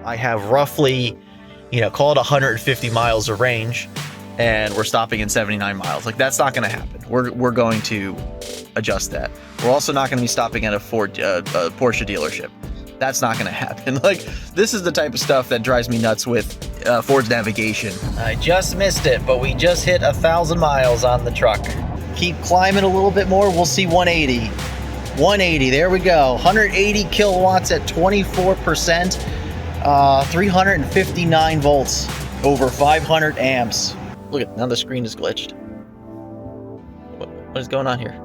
I have roughly, call it 150 miles of range, and we're stopping in 79 miles. Like, that's not going to happen. We're going to adjust that. We're also not going to be stopping at a Porsche dealership. That's not going to happen. Like, this is the type of stuff that drives me nuts with Ford's navigation. I just missed it, but we just hit 1,000 miles on the truck. Keep climbing a little bit more. We'll see 180. 180, there we go. 180 kilowatts at 24%, 359 volts, over 500 amps. Look at, now the screen is glitched. What is going on here?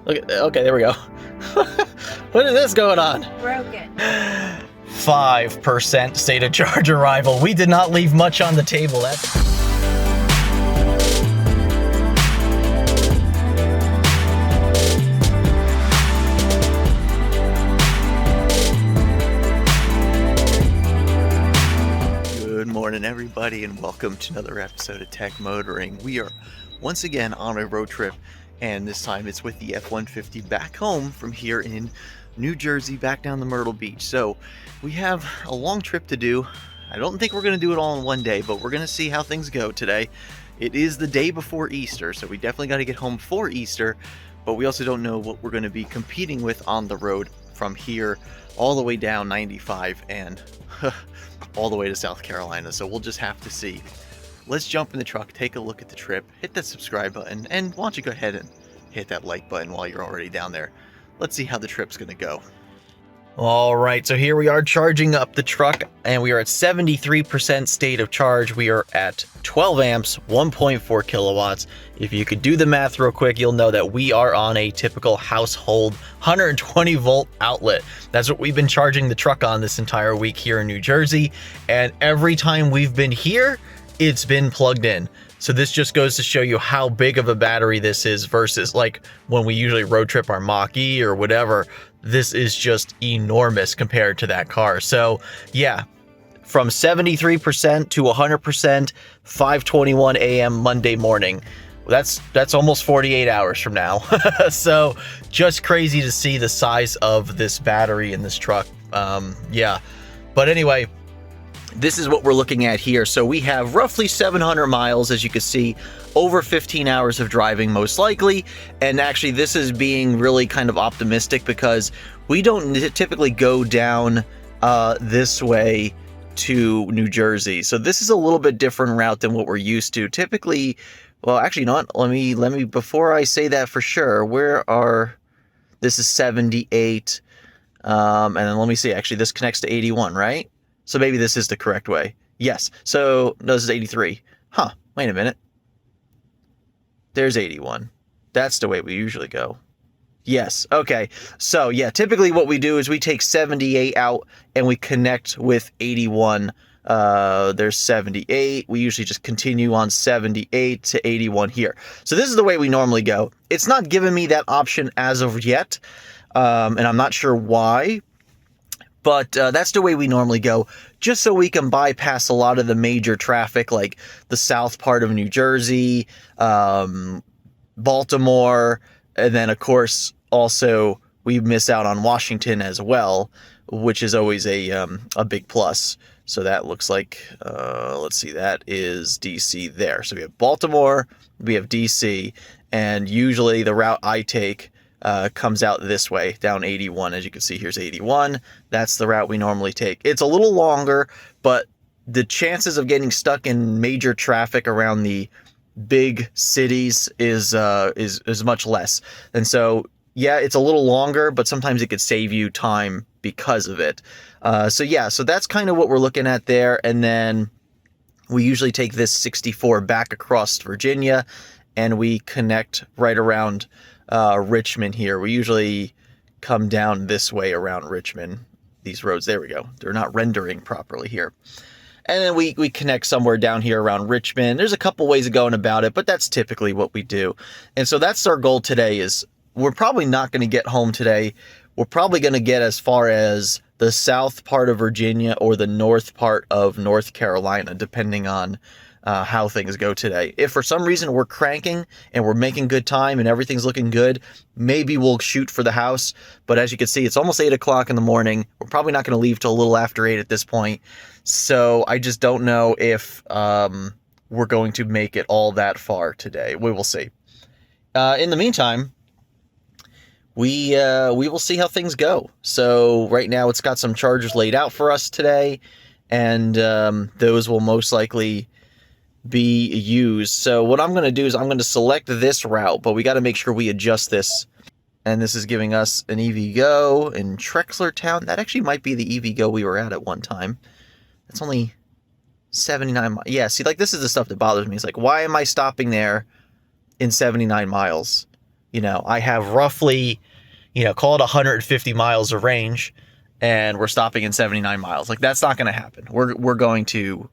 Look at, okay, there we go. What is this going on? Broken. 5% state of charge arrival. We did not leave much on the table. Good morning, everybody, and welcome to another episode of Tech Motoring. We are once again on a road trip, and this time it's with the F-150 back home from here in New Jersey, back down the Myrtle Beach. So we have a long trip to do. I don't think we're going to do it all in one day, but we're going to see how things go today. It is the day before Easter, so we definitely got to get home for Easter, but we also don't know what we're going to be competing with on the road from here all the way down 95 and all the way to South Carolina. So we'll just have to see. Let's jump in the truck, take a look at the trip, hit that subscribe button, and why don't you go ahead and hit that like button while you're already down there. Let's see how the trip's going to go. All right, so here we are charging up the truck, and we are at 73% state of charge. We are at 12 amps, 1.4 kilowatts. If you could do the math real quick, you'll know that we are on a typical household 120 volt outlet. That's what we've been charging the truck on this entire week here in New Jersey, and every time we've been here, it's been plugged in. So this just goes to show you how big of a battery this is versus like when we usually road trip our Mach-E or whatever. This is just enormous compared to that car. So yeah, from 73% to 100%, 5:21 a.m. Monday morning. That's almost 48 hours from now. So just crazy to see the size of this battery in this truck. Yeah, but anyway, this is what we're looking at here. So we have roughly 700 miles, as you can see, over 15 hours of driving most likely. And actually this is being really kind of optimistic because we don't typically go down this way to New Jersey. So this is a little bit different route than what we're used to. Typically, well, actually not. Let me, before I say that for sure, this is 78. And then let me see, actually this connects to 81, right? So maybe this is the correct way. Yes. So no, this is 83. Huh. Wait a minute. There's 81. That's the way we usually go. Yes. Okay. So yeah, typically what we do is we take 78 out and we connect with 81. There's 78. We usually just continue on 78 to 81 here. So this is the way we normally go. It's not giving me that option as of yet. And I'm not sure why. But that's the way we normally go, just so we can bypass a lot of the major traffic, like the south part of New Jersey, Baltimore, and then, of course, also we miss out on Washington as well, which is always a big plus. So that looks like, let's see, that is D.C. there. So we have Baltimore, we have D.C., and usually the route I take comes out this way, down 81. As you can see, here's 81. That's the route we normally take. It's a little longer, but the chances of getting stuck in major traffic around the big cities is much less. And so, yeah, it's a little longer, but sometimes it could save you time because of it. So yeah, so that's kind of what we're looking at there. And then we usually take this 64 back across Virginia, and we connect right around Richmond here. We usually come down this way around Richmond. These roads, there we go. They're not rendering properly here. And then we connect somewhere down here around Richmond. There's a couple ways of going about it, but that's typically what we do. And so that's our goal today. Is we're probably not going to get home today. We're probably going to get as far as the south part of Virginia or the north part of North Carolina, depending on how things go today. If for some reason we're cranking and we're making good time and everything's looking good, maybe we'll shoot for the house. But as you can see, it's almost 8 o'clock in the morning. We're probably not going to leave till a little after 8 at this point. So I just don't know if we're going to make it all that far today. We will see. In the meantime, we will see how things go. So right now it's got some chargers laid out for us today, and those will most likely be used. So what I'm going to do is I'm going to select this route, but we got to make sure we adjust this. And this is giving us an EVgo in Trexlertown. That actually might be the EVgo we were at one time. That's only 79 miles. Yeah, see, like, this is the stuff that bothers me. It's like, why am I stopping there in 79 miles? You know, I have roughly, you know, call it 150 miles of range, and we're stopping in 79 miles. Like, that's not going to happen. We're going to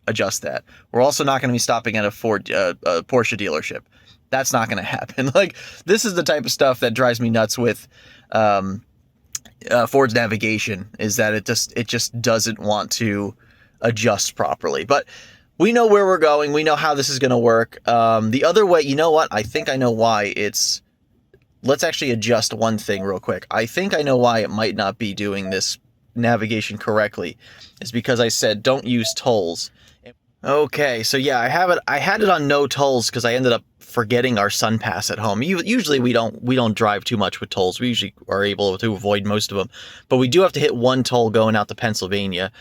adjust that. We're also not going to be stopping at a Porsche dealership. That's not going to happen. Like, this is the type of stuff that drives me nuts with Ford's navigation, is that it just doesn't want to adjust properly. But we know where we're going. We know how this is going to work. The other way, you know what? I think I know why it's... Let's actually adjust one thing real quick. I think I know why it might not be doing this navigation correctly. It's because I said don't use tolls. Okay, so yeah, I had it on no tolls because I ended up forgetting our sun pass at home. Usually we don't drive too much with tolls. We usually are able to avoid most of them, but we do have to hit one toll going out to Pennsylvania.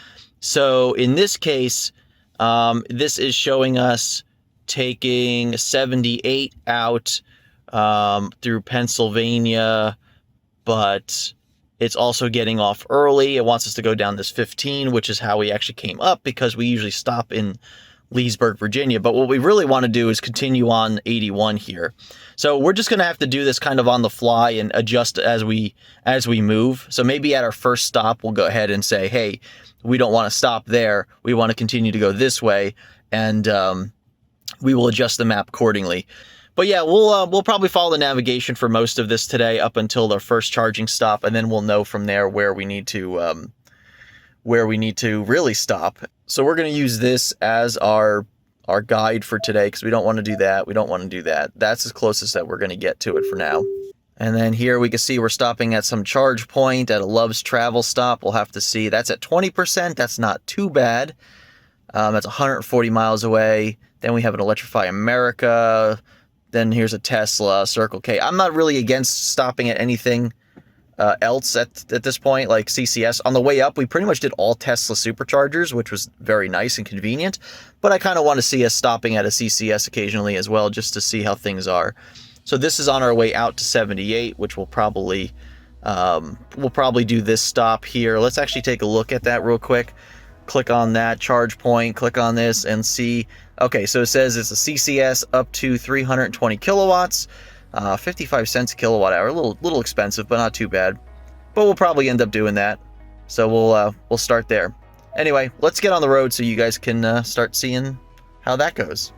So in this case, this is showing us taking 78 out through Pennsylvania, but it's also getting off early. It wants us to go down this 15, which is how we actually came up, because we usually stop in Leesburg, Virginia. But what we really want to do is continue on 81 here. So we're just going to have to do this kind of on the fly and adjust as we move. So maybe at our first stop, we'll go ahead and say, hey, we don't want to stop there. We want to continue to go this way, and we will adjust the map accordingly. But yeah, we'll probably follow the navigation for most of this today up until our first charging stop, and then we'll know from there where we need to really stop. So we're going to use this as our guide for today, because we don't want to do that. We don't want to do that. That's as closest that we're going to get to it for now. And then here we can see we're stopping at some charge point at a Love's Travel stop. We'll have to see. That's at 20%. That's not too bad. That's 140 miles away. Then we have an Electrify America. Then here's a Tesla, Circle K. I'm not really against stopping at anything else at this point, like CCS. On the way up, we pretty much did all Tesla superchargers, which was very nice and convenient. But I kind of want to see us stopping at a CCS occasionally as well, just to see how things are. So this is on our way out to 78, which we'll probably do this stop here. Let's actually take a look at that real quick. Click on that charge point, click on this and see. Okay, so it says it's a CCS up to 320 kilowatts, 55 cents a kilowatt hour. A little expensive, but not too bad. But we'll probably end up doing that. So we'll start there. Anyway, let's get on the road so you guys can start seeing how that goes.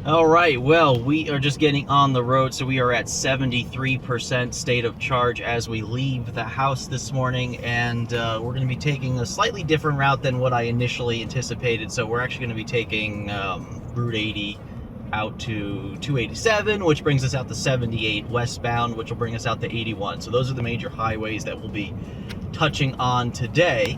All right, well, we are just getting on the road, so we are at 73% state of charge as we leave the house this morning, and we're going to be taking a slightly different route than what I initially anticipated. So we're actually going to be taking Route 80 out to 287, which brings us out to 78 westbound, which will bring us out to 81. So those are the major highways that we'll be touching on today.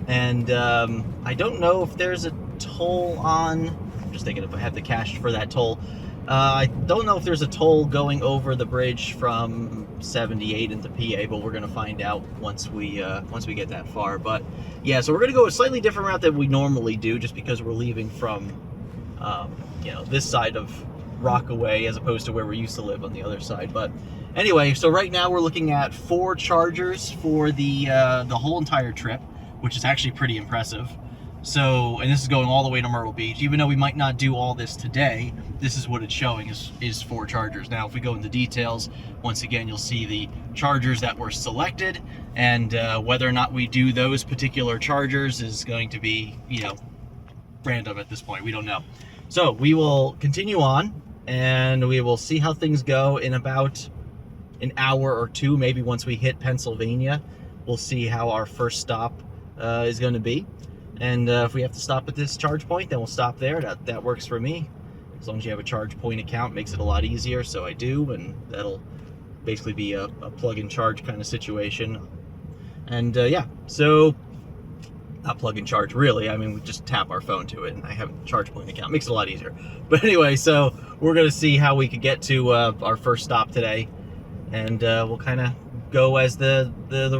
And I don't know if there's a toll on... Just thinking if I have the cash for that toll. I don't know if there's a toll going over the bridge from 78 into PA, but we're going to find out once we get that far. But yeah, so we're going to go a slightly different route than we normally do, just because we're leaving from this side of Rockaway as opposed to where we used to live on the other side. But anyway, so right now we're looking at 4 chargers for the whole entire trip, which is actually pretty impressive. So, and this is going all the way to Myrtle Beach. Even though we might not do all this today, this is what it's showing is 4 chargers. Now, if we go into details, once again, you'll see the chargers that were selected, and whether or not we do those particular chargers is going to be, random at this point. We don't know. So we will continue on, and we will see how things go in about an hour or two. Maybe once we hit Pennsylvania, we'll see how our first stop is going to be. And if we have to stop at this charge point, then we'll stop there. That works for me. As long as you have a charge point account, makes it a lot easier. So I do, and that'll basically be a plug and charge kind of situation. And yeah, so not plug and charge really. I mean, we just tap our phone to it, and I have a charge point account. Makes it a lot easier. But anyway, so we're gonna see how we could get to our first stop today, and we'll kind of go as the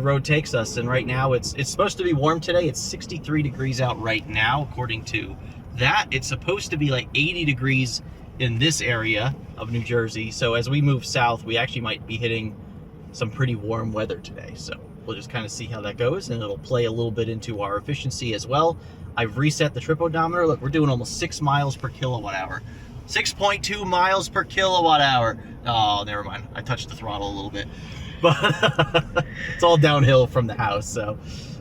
road takes us. And right now it's supposed to be warm today. It's 63 degrees out right now, according to that. It's supposed to be like 80 degrees in this area of New Jersey. So as we move south, we actually might be hitting some pretty warm weather today. So we'll just kind of see how that goes, and it'll play a little bit into our efficiency as well. I've reset the trip odometer. Look, we're doing almost 6 miles per kilowatt hour. 6.2 miles per kilowatt hour. Oh, never mind. I touched the throttle a little bit. But it's all downhill from the house. So,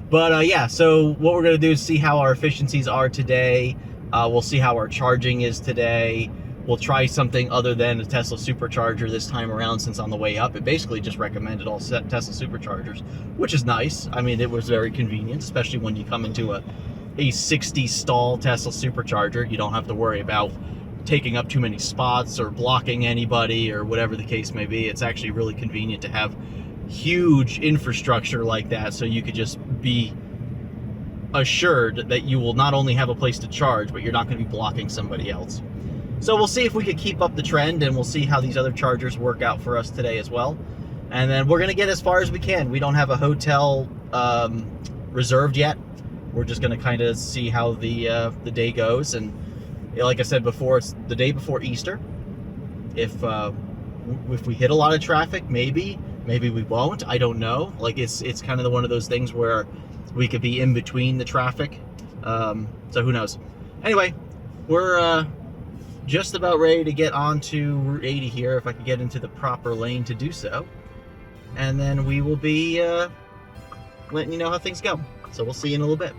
but yeah, so what we're going to do is see how our efficiencies are today. We'll see how our charging is today. We'll try something other than a Tesla supercharger this time around, since on the way up, it basically just recommended all Tesla superchargers, which is nice. I mean, it was very convenient, especially when you come into a 60 stall Tesla supercharger. You don't have to worry about taking up too many spots or blocking anybody or whatever the case may be. It's actually really convenient to have huge infrastructure like that, so you could just be assured that you will not only have a place to charge, but you're not going to be blocking somebody else. So we'll see if we could keep up the trend, and we'll see how these other chargers work out for us today as well. And then we're going to get as far as we can. We don't have a hotel reserved yet. We're just going to kind of see how the day goes. And like I said before, it's the day before Easter. If we hit a lot of traffic, maybe we won't. I don't know. Like it's kind of one of those things where we could be in between the traffic. So who knows? Anyway, we're just about ready to get onto Route 80 here, if I could get into the proper lane to do so. And then we will be letting you know how things go. So we'll see you in a little bit.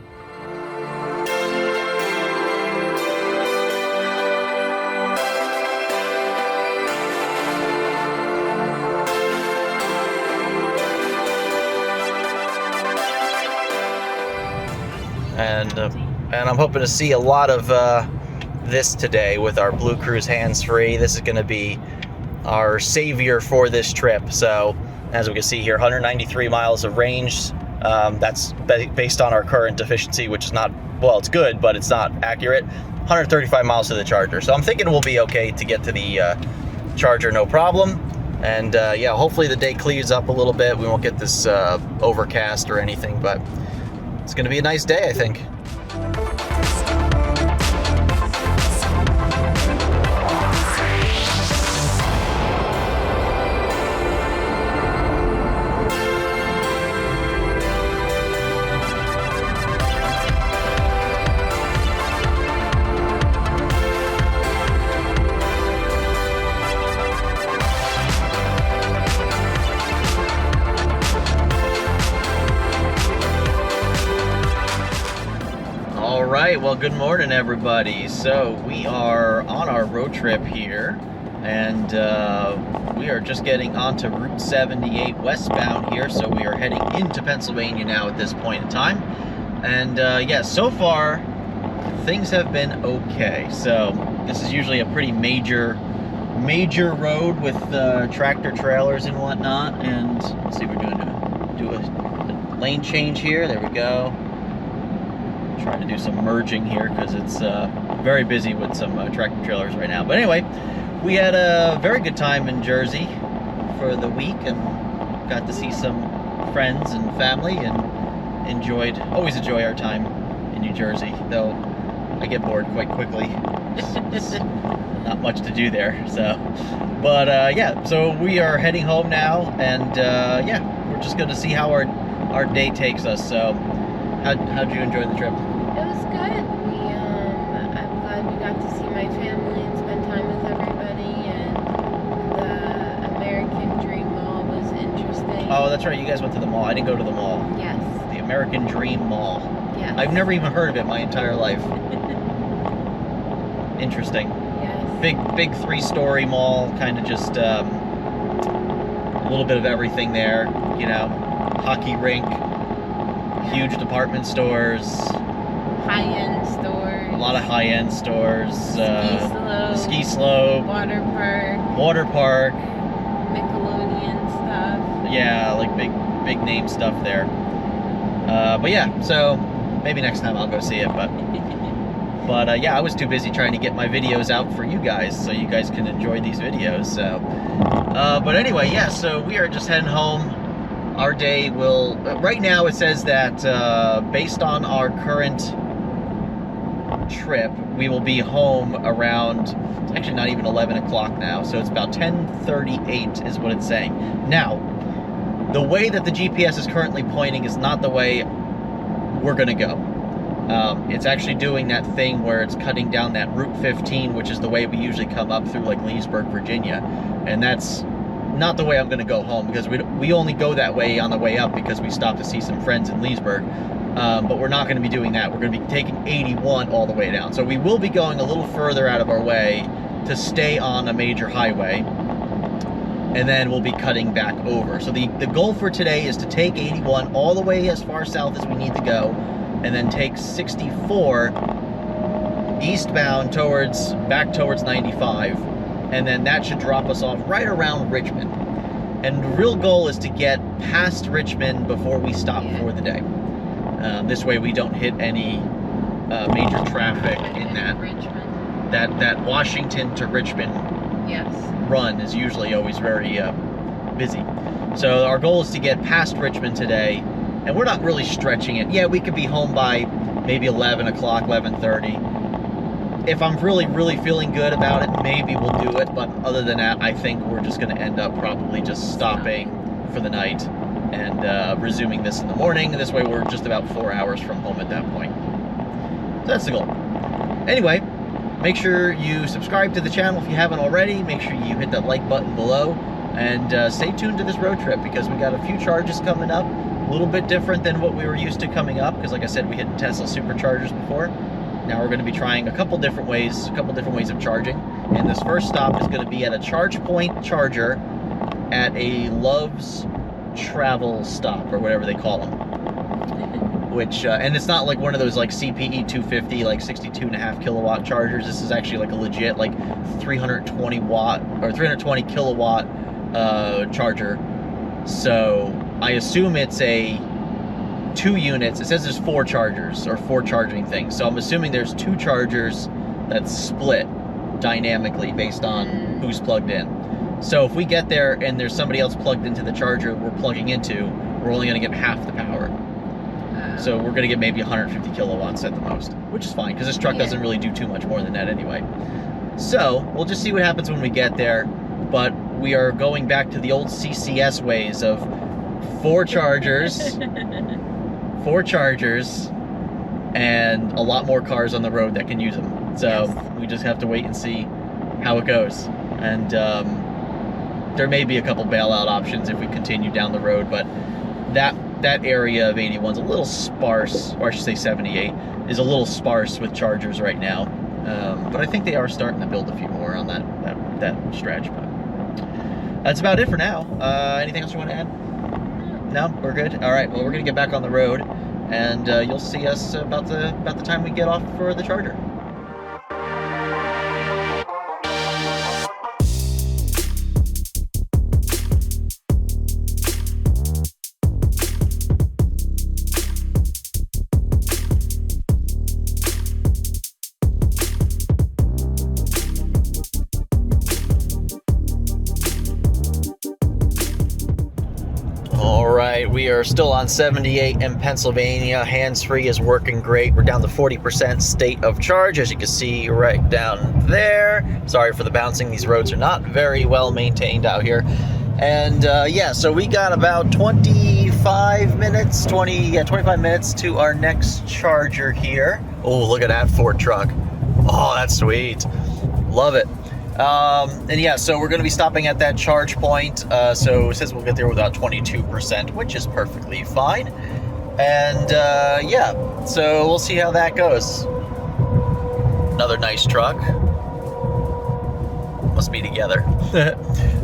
And I'm hoping to see a lot of this today with our Blue Cruise hands-free. This is going to be our savior for this trip. So as we can see here, 193 miles of range. That's based on our current efficiency, which is not, well, it's good, but it's not accurate. 135 miles to the charger. So I'm thinking we'll be okay to get to the charger, no problem. And yeah, hopefully the day clears up a little bit. We won't get this overcast or anything, but it's going to be a nice day, I think. Alright, well, good morning, everybody. So we are on our road trip here, and we are just getting onto Route 78 westbound here, so we are heading into Pennsylvania now at this point in time. And yeah, so far things have been okay. So this is usually a pretty major road with tractor trailers and whatnot. And let's see, we're doing do a lane change here. There we go. Trying to do some merging here because it's very busy with some tractor trailers right now. But anyway, we had a very good time in Jersey for the week and got to see some friends and family, and always enjoy our time in New Jersey, though I get bored quite quickly. Not much to do there. So, but yeah, so we are heading home now, and yeah, we're just going to see how our day takes us. So how'd you enjoy the trip? It was good. I'm glad we got to see my family and spend time with everybody, and the American Dream Mall was interesting. Oh, that's right, you guys went to the mall. I didn't go to the mall. Yes. The American Dream Mall. Yes. I've never even heard of it my entire life. Interesting. Yes. big 3-story mall, kind of just a little bit of everything there, you know, hockey rink, huge department stores, high-end stores, a lot of high-end stores, ski slope, water park, Nickelodeon stuff. Yeah, like big name stuff there. But yeah, so maybe next time I'll go see it, but yeah, I was too busy trying to get my videos out for you guys so you guys can enjoy these videos. So but anyway, yeah, so we are just heading home. Our day will right now it says that based on our current trip, we will be home around, it's actually not even 11 o'clock now, so it's about 10:38 is what it's saying. Now, the way that the GPS is currently pointing is not the way we're gonna go. It's actually doing that thing where it's cutting down that Route 15, which is the way we usually come up through like Leesburg, Virginia, and that's not the way I'm gonna go home, because we only go that way on the way up because we stopped to see some friends in Leesburg. But we're not going to be doing that. We're going to be taking 81 all the way down. So we will be going a little further out of our way to stay on a major highway, and then we'll be cutting back over. So the goal for today is to take 81 all the way as far south as we need to go, and then take 64 eastbound back towards 95, and then that should drop us off right around Richmond. And the real goal is to get past Richmond before we stop for the day. This way we don't hit any major traffic in that Washington to Richmond run is usually always very busy. So our goal is to get past Richmond today, and we're not really stretching it. Yeah, we could be home by maybe 11 o'clock, 11:30. If I'm really feeling good about it, maybe we'll do it, but other than that, I think we're just going to end up probably just stopping for the night and resuming this in the morning. This way we're just about 4 hours from home at that point. So that's the goal. Anyway, make sure you subscribe to the channel if you haven't already. Make sure you hit that like button below, and stay tuned to this road trip, because we got a few charges coming up, a little bit different than what we were used to coming up, because like I said, we hit Tesla superchargers before. Now we're going to be trying a couple different ways of charging, and this first stop is going to be at a charge point charger at a Love's Travel stop, or whatever they call them, which and it's not like one of those like CPE 250 like 62.5 kilowatt chargers. This is actually like a legit like 320 watt or 320 kilowatt charger. So I assume it's a 2 units. It says there's 4 chargers or 4 charging things, so I'm assuming there's 2 chargers that's split dynamically based on who's plugged in. So if we get there and there's somebody else plugged into the charger we're plugging into, we're only going to get half the power. So we're going to get maybe 150 kilowatts at the most, which is fine, because this truck doesn't really do too much more than that anyway. So we'll just see what happens when we get there, but we are going back to the old CCS ways of 4 chargers, 4 chargers, and a lot more cars on the road that can use them. So we just have to wait and see how it goes. And there may be a couple bailout options if we continue down the road, but that area of 81 is a little sparse, or I should say 78 is a little sparse with chargers right now. But I think they are starting to build a few more on that stretch. But that's about it for now. Anything else you want to add? No, we're good. All right. Well, we're gonna get back on the road, and you'll see us about the time we get off for the charger. We are still on 78 in Pennsylvania. Hands-free is working great. We're down to 40% state of charge, as you can see right down there. Sorry for the bouncing. These roads are not very well maintained out here. And yeah, so we got about 25 minutes to our next charger here. Oh, look at that Ford truck. Oh, that's sweet. Love it. And yeah, so we're going to be stopping at that charge point. So it says we'll get there with about 22%, which is perfectly fine. And yeah, so we'll see how that goes. Another nice truck. must be together.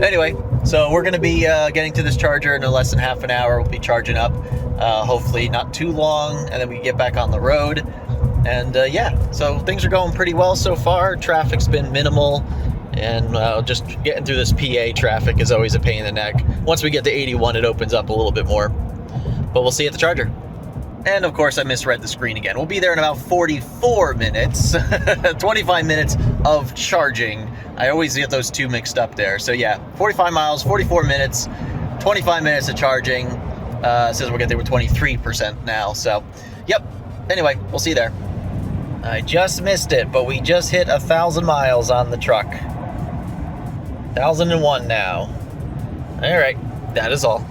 Anyway, so we're going to be getting to this charger in no less than half an hour. We'll be charging up, hopefully not too long, and then we can get back on the road. And yeah, so things are going pretty well so far. Traffic's been minimal, and just getting through this PA traffic is always a pain in the neck. Once we get to 81, it opens up a little bit more. But we'll see you at the charger. And of course, I misread the screen again. We'll be there in about 44 minutes, 25 minutes of charging. I always get those two mixed up there. So yeah, 45 miles, 44 minutes, 25 minutes of charging. It says we'll get there with 23% now. So, yep. Anyway, we'll see you there. I just missed it, but we just hit 1,000 miles on the truck. 1,001 now. All right, that is all.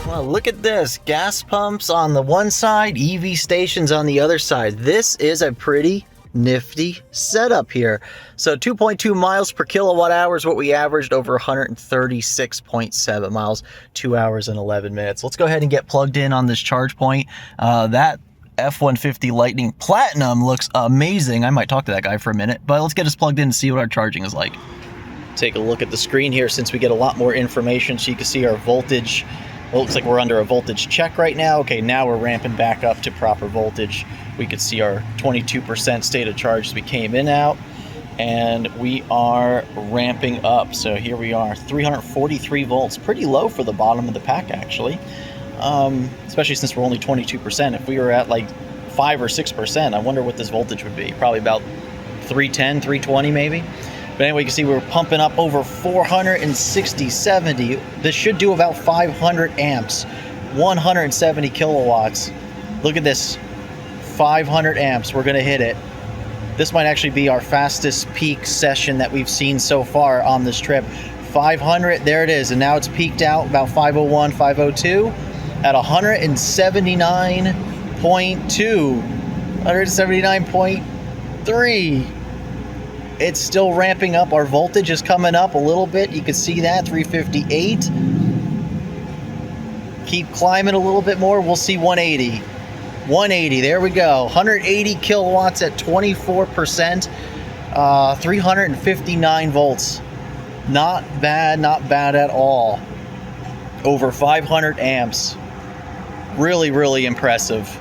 Well, look at this. Gas pumps on the one side, EV stations on the other side. This is a pretty nifty setup here. So 2.2 miles per kilowatt hour is what we averaged, over 136.7 miles, 2 hours and 11 minutes. Let's go ahead and get plugged in on this charge point. That F-150 Lightning Platinum looks amazing. I might talk to that guy for a minute, but let's get us plugged in and see what our charging is like. Take a look at the screen here since we get a lot more information so you can see our voltage. Well, it looks like we're under a voltage check right now. Okay, now we're ramping back up to proper voltage. We could see our 22% state of charge as we came in out, and we are ramping up. So here we are, 343 volts, pretty low for the bottom of the pack actually, especially since we're only 22%. If we were at like 5 or 6%, I wonder what this voltage would be. Probably about 310, 320 maybe. But anyway, you can see we're pumping up over 460, 70. This should do about 500 amps, 170 kilowatts. Look at this, 500 amps. We're going to hit it. This might actually be our fastest peak session that we've seen so far on this trip. 500, there it is. And now it's peaked out about 501, 502 at 179.2, 179.3. It's still ramping up. Our voltage is coming up a little bit. You can see that, 358. Keep climbing a little bit more. We'll see 180. 180, there we go. 180 kilowatts at 24%. 359 volts. Not bad at all. Over 500 amps. Really, really impressive.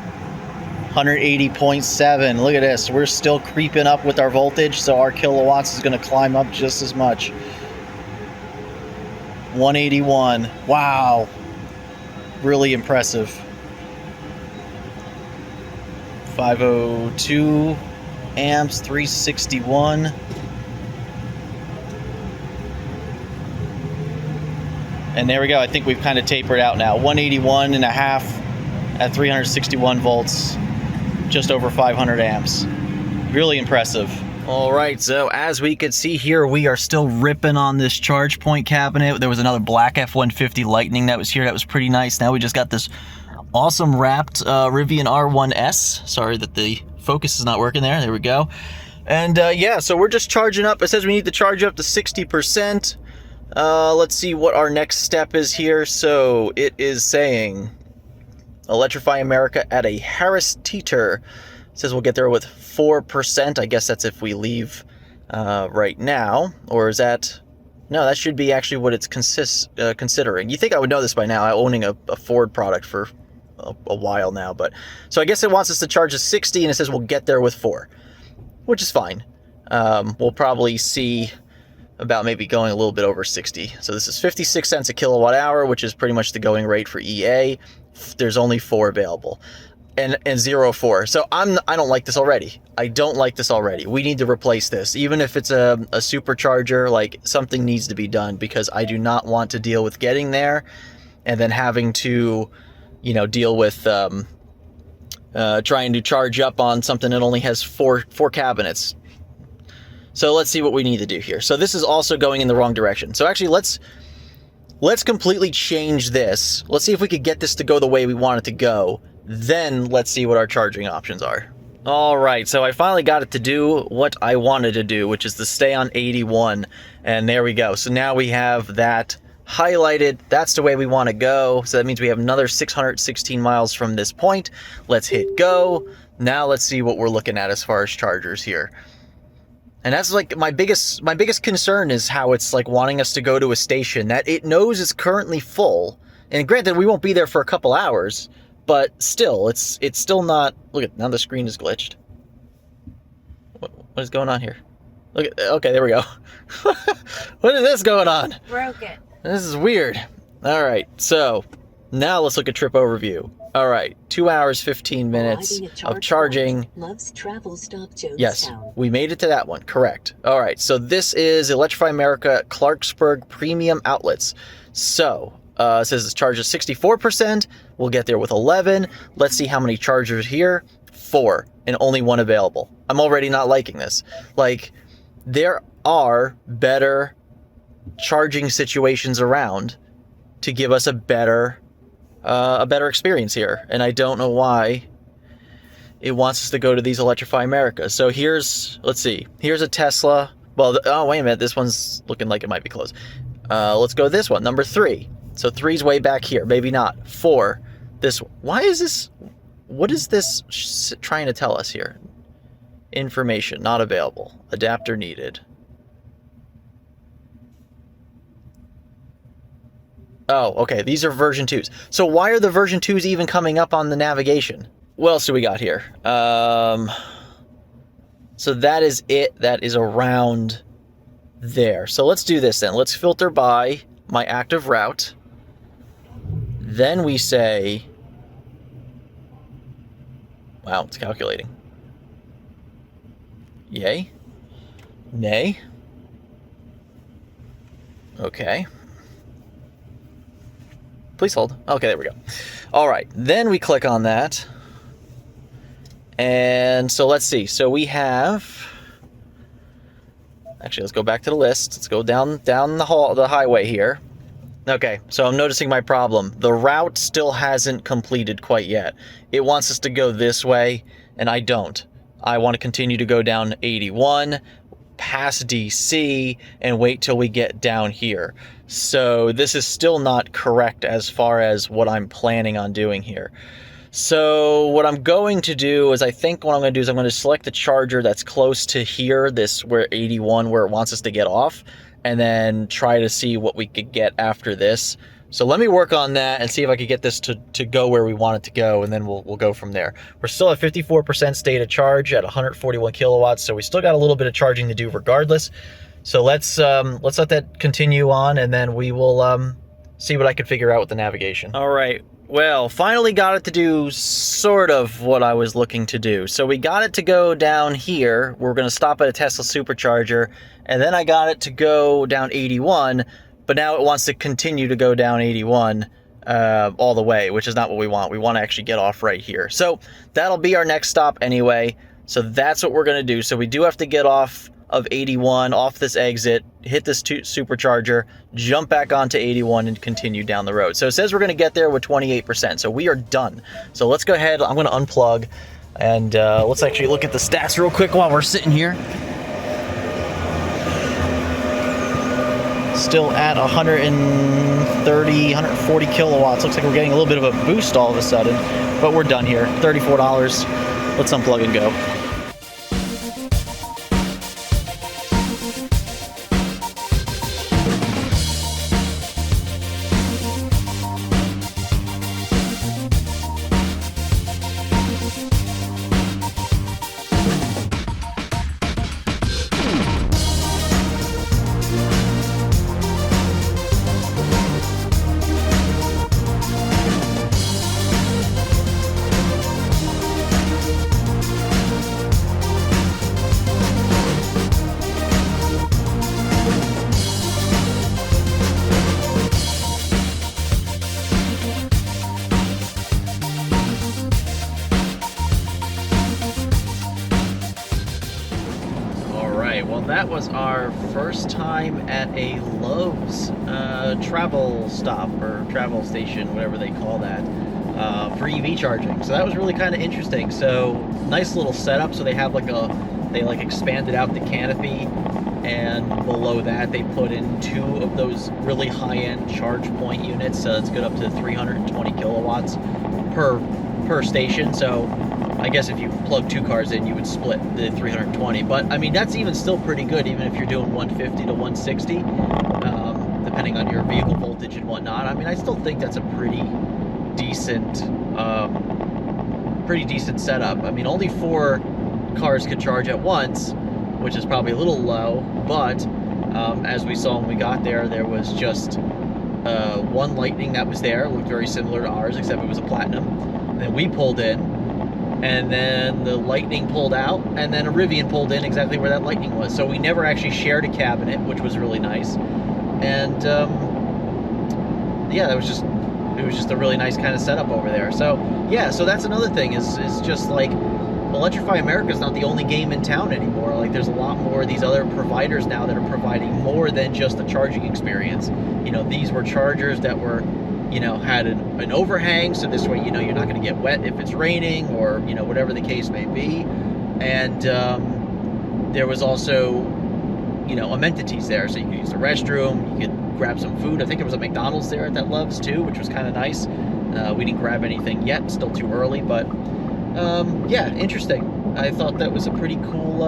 180.7. Look at this. We're still creeping up with our voltage, so our kilowatts is going to climb up just as much. 181. Wow. Really impressive. 502 amps, 361. And there we go. I think we've kind of tapered out now. 181 and a half at 361 volts. Just over 500 amps. Really impressive. All right, so as we could see here, we are still ripping on this charge point cabinet. There was another black F-150 Lightning that was here. That was pretty nice. Now we just got this awesome wrapped Rivian R1S. Sorry that the focus is not working there. There we go. And yeah, so we're just charging up. It says we need to charge up to 60%. Let's see what our next step is here. So it is saying electrify America at a Harris Teeter. It says we'll get there with 4%. I guess that's if we leave right now. Or is that... No, that should be actually what it's considering. You think I would know this by now, owning a Ford product for a while now. But so I guess it wants us to charge at 60, and it says we'll get there with 4, which is fine. We'll probably see about maybe going a little bit over 60. So this is 56 cents a kilowatt hour, which is pretty much the going rate for EA. There's only 4 available. And 0.4. So I don't like this already. I don't like this already. We need to replace this. Even if it's a supercharger, like, something needs to be done, because I do not want to deal with getting there and then having to, you know, deal with trying to charge up on something that only has four cabinets. So let's see what we need to do here. So this is also going in the wrong direction. So actually, let's completely change this. Let's see if we could get this to go the way we want it to go. Then let's see what our charging options are. All right, so I finally got it to do what I wanted to do, which is to stay on 81. And there we go. So now we have that highlighted. That's the way we want to go. So that means we have another 616 miles from this point. Let's hit go. Now let's see what we're looking at as far as chargers here. And that's like my biggest concern is how it's like wanting us to go to a station that it knows is currently full. And granted, we won't be there for a couple hours, but still, it's still not. Look at, now the screen is glitched. What is going on here? Look at, okay, there we go. What is this going on? Broke it. This is weird. All right, so now let's look at trip overview. All right, 2 hours, 15 minutes of charging. Loves travel stop Jonestown. Yes, we made it to that one, correct. All right, so this is Electrify America Clarksburg Premium Outlets. So, it says it's charged at 64%. We'll get there with 11. Let's see how many chargers here. 4, and only 1 available. I'm already not liking this. Like, there are better charging situations around to give us a better experience here, and I don't know why it wants us to go to these Electrify America. So here's, let's see, here's a Tesla. Well, oh wait a minute, this one's looking like it might be closed. Let's go this one, number 3. So 3's way back here, maybe not. 4, this, why is this, what is this trying to tell us here? Information not available, adapter needed. Oh, okay, these are version 2s. So why are the version 2s even coming up on the navigation? What else do we got here? So that is it. That is around there. So let's do this then. Let's filter by my active route. Then we say, wow, it's calculating. Yay. Nay. Okay. Please hold. Okay, there we go. All right, then we click on that. And so let's see. So we have, actually, let's go back to the list. Let's go down the highway here. Okay, so I'm noticing my problem. The route still hasn't completed quite yet. It wants us to go this way, and I don't. I want to continue to go down 81, past DC, and wait till we get down here. So this is still not correct as far as what I'm planning on doing here. So what I'm going to do is, I think what I'm going to do is I'm going to select the charger that's close to here, this where 81, where it wants us to get off, and then try to see what we could get after this. So let me work on that and see if I could get this to go where we want it to go, and then we'll go from there. We're still at 54% state of charge at 141 kilowatts, so we still got a little bit of charging to do regardless. So let's let that continue on, and then we will see what I can figure out with the navigation. All right. Well, finally got it to do sort of what I was looking to do. So we got it to go down here. We're going to stop at a Tesla supercharger, and then I got it to go down 81, but now it wants to continue to go down 81 all the way, which is not what we want. We want to actually get off right here. So that'll be our next stop anyway. So that's what we're going to do. So we do have to get off of 81, off this exit, hit this supercharger, jump back onto 81, and continue down the road. So it says we're going to get there with 28%, so we are done. So let's go ahead, I'm going to unplug, and let's actually look at the stats real quick while we're sitting here. Still at 130, 140 kilowatts. Looks like we're getting a little bit of a boost all of a sudden, but we're done here. $34. Let's unplug and go. was our first time at a Lowe's travel stop or travel station, whatever they call that, for EV charging. So that was really kind of interesting. So nice little setup. So they have they expanded out the canopy, and below that they put in 2 of those really high-end charge point units. So it's good up to 320 kilowatts per station. So I guess if you plug 2 cars in, you would split the 320. But I mean, that's even still pretty good, even if you're doing 150 to 160, depending on your vehicle voltage and whatnot. I mean, I still think that's a pretty decent setup. I mean, only 4 cars could charge at once, which is probably a little low. But as we saw when we got there, there was just one Lightning that was there. It looked very similar to ours, except it was a Platinum. And then we pulled in, and then the Lightning pulled out, and then a Rivian pulled in exactly where that Lightning was. So we never actually shared a cabinet, which was really nice. And yeah, it was just a really nice kind of setup over there. So yeah, so that's another thing is just like, Electrify America is not the only game in town anymore. Like, there's a lot more of these other providers now that are providing more than just the charging experience. You know, these were chargers that were, you know, had an overhang, so this way, you know, you're not going to get wet if it's raining, or, you know, whatever the case may be. And there was also, you know, amenities there, so you could use the restroom, you could grab some food. I think there was a McDonald's there at that Love's too, which was kind of nice. We didn't grab anything yet, still too early, but yeah, interesting. I thought that was a pretty cool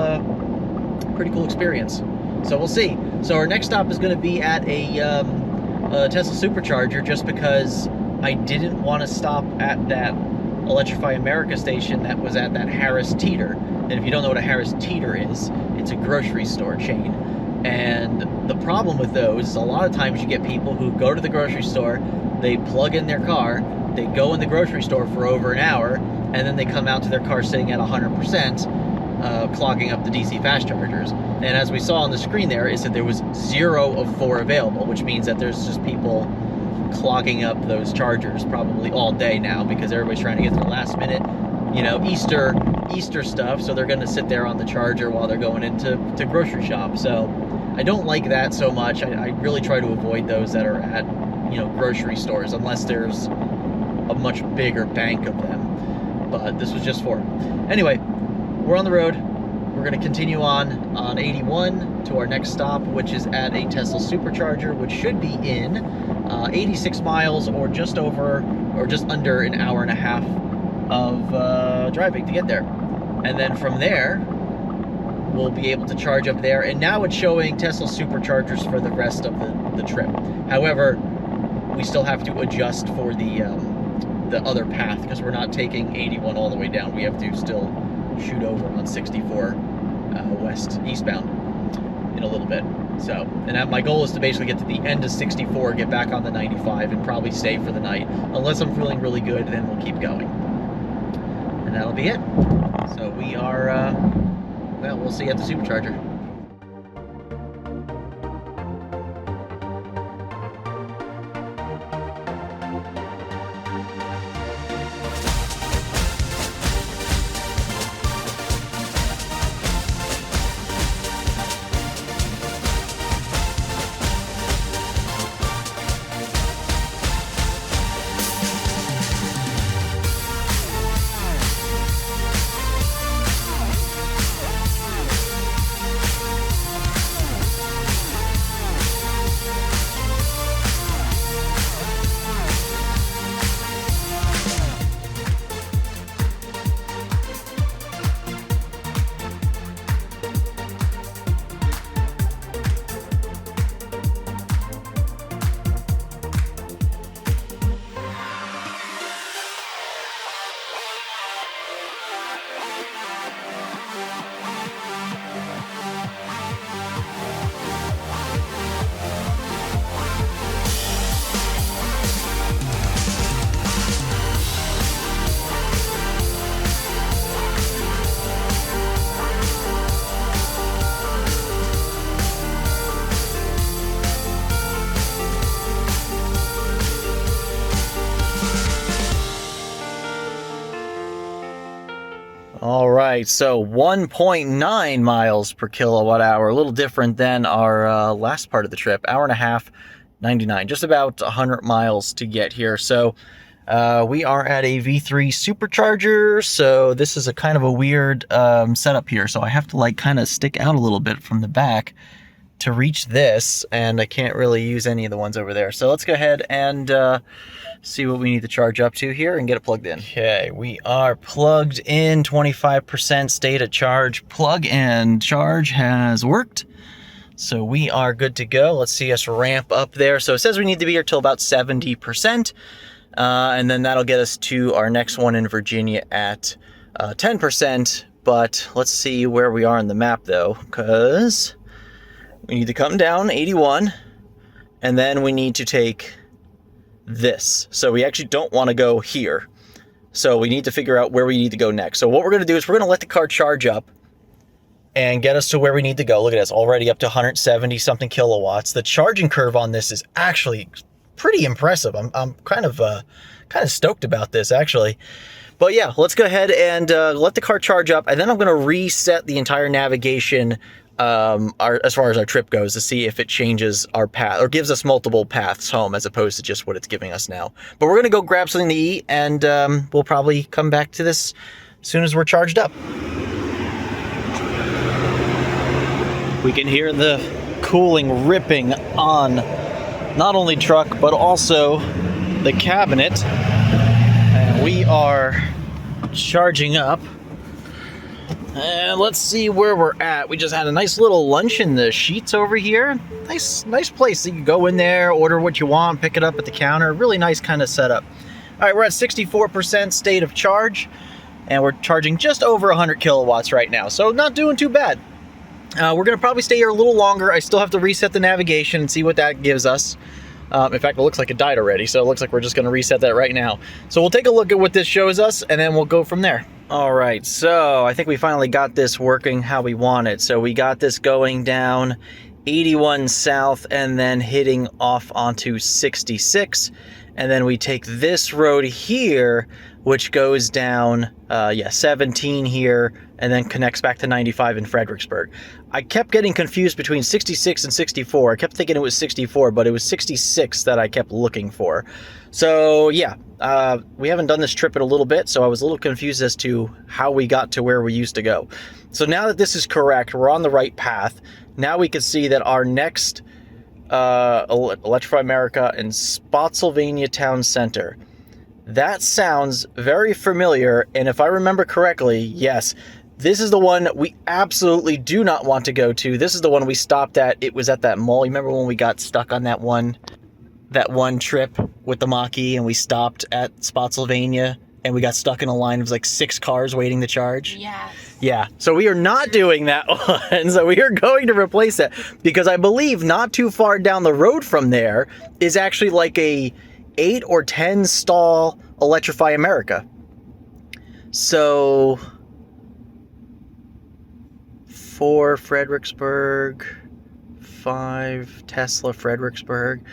experience. So we'll see. So our next stop is going to be at a Tesla supercharger, just because I didn't want to stop at that Electrify America station that was at that Harris Teeter. And if you don't know what a Harris Teeter is, it's a grocery store chain. And the problem with those is a lot of times you get people who go to the grocery store, they plug in their car, they go in the grocery store for over an hour, and then they come out to their car sitting at 100%, clogging up the DC fast chargers. And as we saw on the screen there, is that there was 0 of 4 available, which means that there's just people clogging up those chargers probably all day now, because everybody's trying to get their last minute, you know, Easter stuff, so they're going to sit there on the charger while they're going into grocery shop. So I don't like that so much. I really try to avoid those that are at, you know, grocery stores, unless there's a much bigger bank of them. But this was just for them. Anyway, we're on the road. We're going to continue on 81 to our next stop, which is at a Tesla supercharger, which should be in 86 miles, or just over, or just under an hour and a half of driving to get there. And then from there, we'll be able to charge up there. And now it's showing Tesla superchargers for the rest of the trip. However, we still have to adjust for the other path, because we're not taking 81 all the way down. We have to still shoot over on 64 west eastbound in a little bit. So, and my goal is to basically get to the end of 64, get back on the 95, and probably stay for the night. Unless I'm feeling really good, then we'll keep going. And that'll be it. So we are, well, we'll see you at the supercharger. right, so 1.9 miles per kilowatt hour, a little different than our last part of the trip. Hour and a half, 99, just about 100 miles to get here. So we are at a V3 supercharger, so this is a kind of a weird setup here. So I have to like kind of stick out a little bit from the back to reach this, and I can't really use any of the ones over there. So let's go ahead and see what we need to charge up to here and get it plugged in. Okay, we are plugged in, 25% state of charge. Plug and charge has worked. So we are good to go. Let's see us ramp up there. So it says we need to be here till about 70%. And then that'll get us to our next one in Virginia at 10%. But let's see where we are on the map though, because we need to come down 81, and then we need to take this. So we actually don't want to go here. So we need to figure out where we need to go next. So what we're going to do is we're going to let the car charge up and get us to where we need to go. Look at this, already up to 170 something kilowatts. The charging curve on this is actually pretty impressive. I'm kind of stoked about this actually. But yeah, let's go ahead and let the car charge up, and then I'm going to reset the entire navigation as far as our trip goes, to see if it changes our path or gives us multiple paths home as opposed to just what it's giving us now. But we're going to go grab something to eat, and we'll probably come back to this as soon as we're charged up. We can hear the cooling ripping on not only truck but also the cabinet, and we are charging up. And let's see where we're at. We just had a nice little lunch in the Sheets over here. Nice place. You can go in there, order what you want, pick it up at the counter. Really nice kind of setup. All right, we're at 64% state of charge, and we're charging just over 100 kilowatts right now. So not doing too bad. We're going to probably stay here a little longer. I still have to reset the navigation and see what that gives us. In fact, it looks like it died already, so it looks like we're just going to reset that right now. So we'll take a look at what this shows us, and then we'll go from there. All right, so I think we finally got this working how we want it. So we got this going down 81 south and then hitting off onto 66. And then we take this road here, which goes down, 17 here, and then connects back to 95 in Fredericksburg. I kept getting confused between 66 and 64. I kept thinking it was 64, but it was 66 that I kept looking for. So yeah, we haven't done this trip in a little bit, so I was a little confused as to how we got to where we used to go. So now that this is correct, we're on the right path. Now we can see that our next Electrify America in Spotsylvania Town Center. That sounds very familiar, and if I remember correctly, yes, this is the one we absolutely do not want to go to. This is the one we stopped at. It was at that mall. You remember when we got stuck on that one trip with the Mach-E, and we stopped at Spotsylvania, and we got stuck in a line of like 6 cars waiting to charge? Yes. Yeah, so we are not doing that one. So we are going to replace that, because I believe not too far down the road from there is actually like a 8 or 10 stall Electrify America. So 4 Fredericksburg, 5 Tesla Fredericksburg.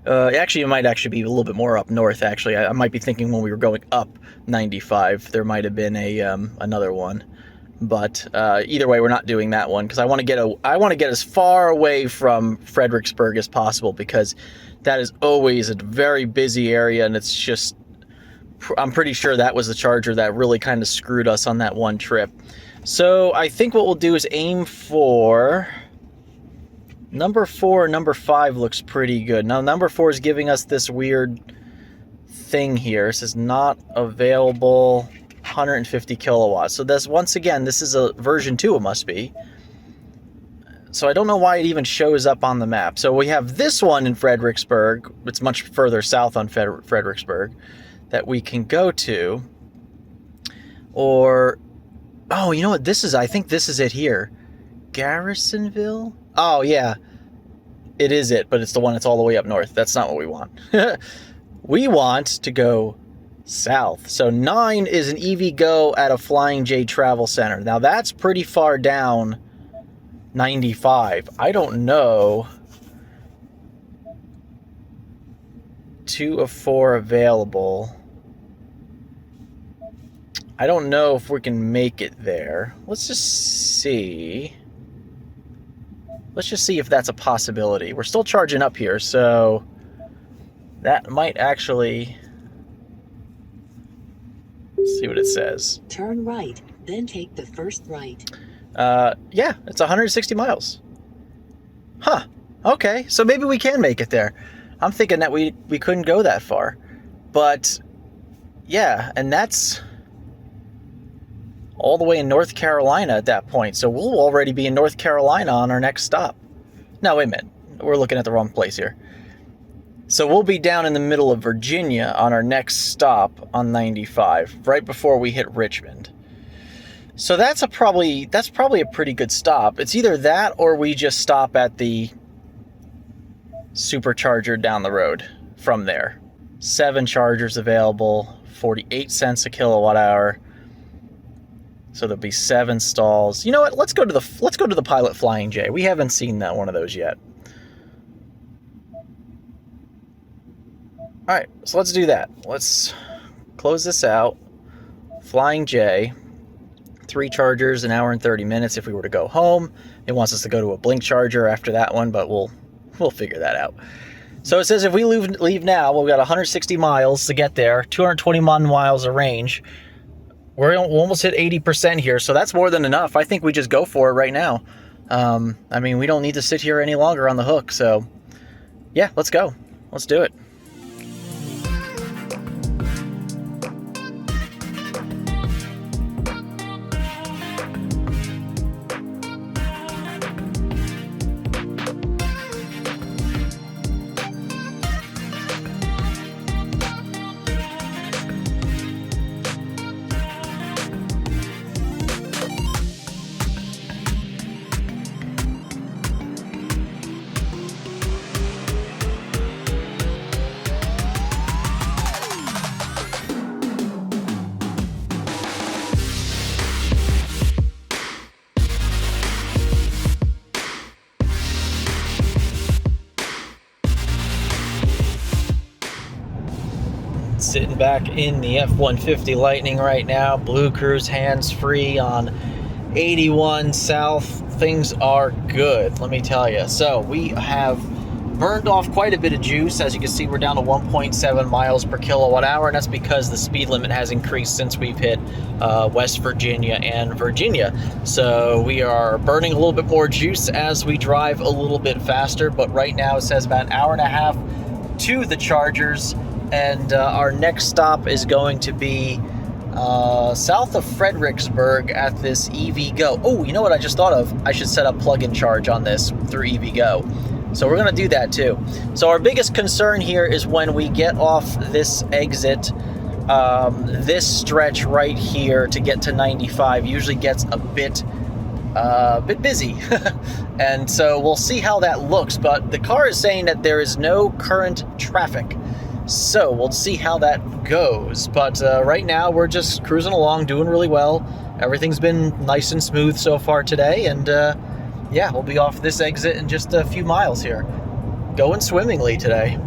Actually, it might actually be a little bit more up north, actually. I might be thinking when we were going up 95, there might have been a another one. But either way, we're not doing that one, because I want to get as far away from Fredericksburg as possible, because that is always a very busy area, and it's just, I'm pretty sure that was the charger that really kind of screwed us on that one trip. So I think what we'll do is aim for number 4. Number 5 looks pretty good. Now number 4 is giving us this weird thing here. It says not available 150 kilowatts. So this, once again, this is a version 2, it must be. So I don't know why it even shows up on the map. So we have this one in Fredericksburg. It's much further south on Fredericksburg that we can go to. Or, oh, you know what this is? I think this is it here. Garrisonville? Oh, yeah. It is it, but it's the one that's all the way up north. That's not what we want. We want to go south. So 9 is an EV Go at a Flying J Travel Center. Now that's pretty far down 95. I don't know. 2 of 4 available. I don't know if we can make it there. Let's just see. Let's just see if that's a possibility. We're still charging up here, so that might actually... Let's see what it says. Turn right, then take the first right. Yeah, it's 160 miles. Huh. Okay, so maybe we can make it there. I'm thinking that we couldn't go that far. But, yeah, and that's all the way in North Carolina at that point. So we'll already be in North Carolina on our next stop. No, wait a minute. We're looking at the wrong place here. So we'll be down in the middle of Virginia on our next stop on 95, right before we hit Richmond. So that's probably a pretty good stop. It's either that or we just stop at the supercharger down the road from there. 7 chargers available, 48 cents a kilowatt hour. So there'll be 7 stalls. You know what? Let's go to the Pilot Flying J. We haven't seen that one of those yet. All right, so let's do that. Let's close this out. Flying J, 3 chargers, an hour and 30 minutes if we were to go home. It wants us to go to a blink charger after that one, but we'll figure that out. So it says if we leave now, we've got 160 miles to get there, 221 miles of range. We'll almost hit 80% here, so that's more than enough. I think we just go for it right now. I mean, we don't need to sit here any longer on the hook, so yeah, let's go. Let's do it. Sitting back in the F-150 Lightning right now. Blue Cruise hands-free on 81 South. Things are good, let me tell you. So we have burned off quite a bit of juice. As you can see, we're down to 1.7 miles per kilowatt hour, and that's because the speed limit has increased since we've hit West Virginia and Virginia. So we are burning a little bit more juice as we drive a little bit faster, but right now it says about an hour and a half to the chargers. And our next stop is going to be south of Fredericksburg at this EVgo. Oh, you know what I just thought of? I should set up plug-in charge on this through EVgo. So we're going to do that too. So our biggest concern here is when we get off this exit, this stretch right here to get to 95 usually gets a bit busy. And so we'll see how that looks. But the car is saying that there is no current traffic. So we'll see how that goes. But right now we're just cruising along, doing really well. Everything's been nice and smooth so far today. And yeah, we'll be off this exit in just a few miles here. Going swimmingly today.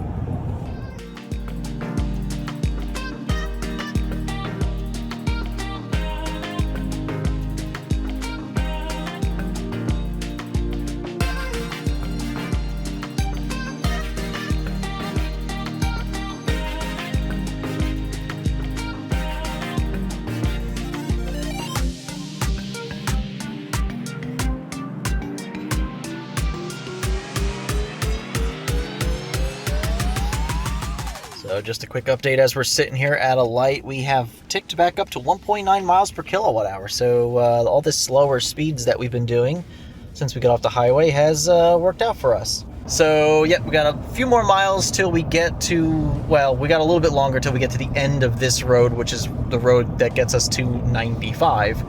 So just a quick update as we're sitting here at a light, we have ticked back up to 1.9 miles per kilowatt hour. So all the slower speeds that we've been doing since we got off the highway has worked out for us. So yeah, we got a few more miles till we get to, well, we got a little bit longer till we get to the end of this road, which is the road that gets us to 95,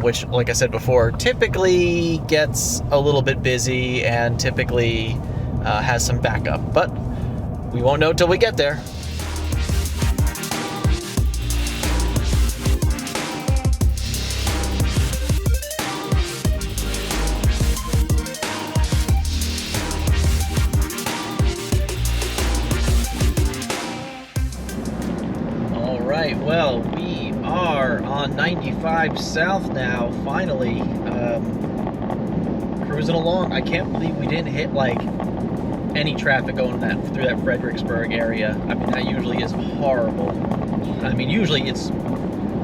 which, like I said before, typically gets a little bit busy and typically has some backup. But we won't know till we get there. All right, well, we are on 95 South now, finally. Cruising along. I can't believe we didn't hit like any traffic going through that Fredericksburg area. I mean, that usually is horrible. I mean, usually it's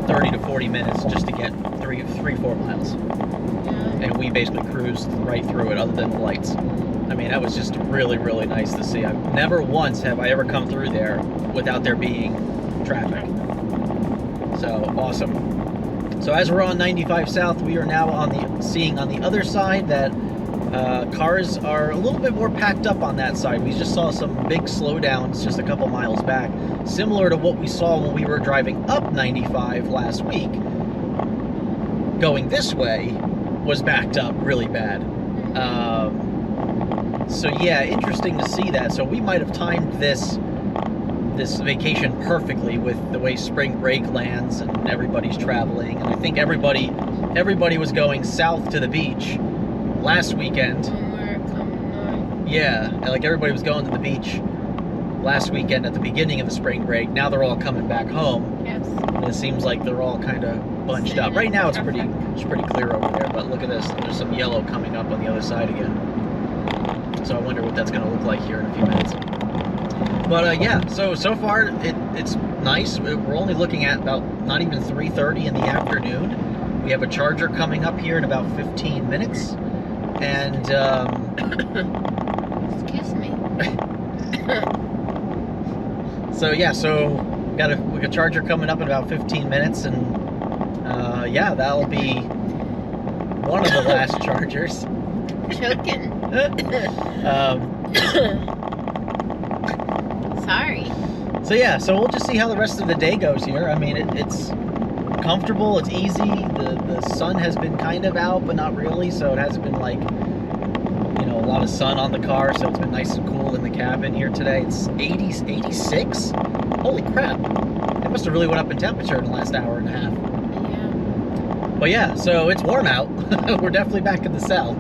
30 to 40 minutes just to get 4 miles. And we basically cruised right through it other than the lights. I mean, that was just really, really nice to see. I've never once have I ever come through there without there being traffic. So, awesome. So as we're on 95 South, we are now seeing on the other side that cars are a little bit more packed up on that side. We just saw some big slowdowns just a couple miles back, similar to what we saw when we were driving up 95 last week. Going this way was backed up really bad. So yeah, interesting to see that. So we might have timed this vacation perfectly with the way spring break lands and everybody's traveling. And I think everybody was going south to the beach last weekend. Yeah, like everybody was going to the beach last weekend at the beginning of the spring break. Now they're all coming back home. Yes. And it seems like they're all kind of bunched up. Right now it's pretty clear over there, but look at this. There's some yellow coming up on the other side again. So I wonder what that's going to look like here in a few minutes. But yeah, so far it's nice. We're only looking at about not even 3:30 in the afternoon. We have a charger coming up here in about 15 minutes. And excuse me. So yeah, we got a charger coming up in about 15 minutes, and yeah, that'll be one of the last chargers. Choking. Sorry. So yeah, so we'll just see how the rest of the day goes here. I mean, it's comfortable, it's easy. The sun has been kind of out, but not really, so it hasn't been like, you know, a lot of sun on the car, so it's been nice and cool in the cabin here today. It's 86. Holy crap. It must have really went up in temperature in the last hour and a half. Yeah. But yeah, so it's warm out. We're definitely back in the south.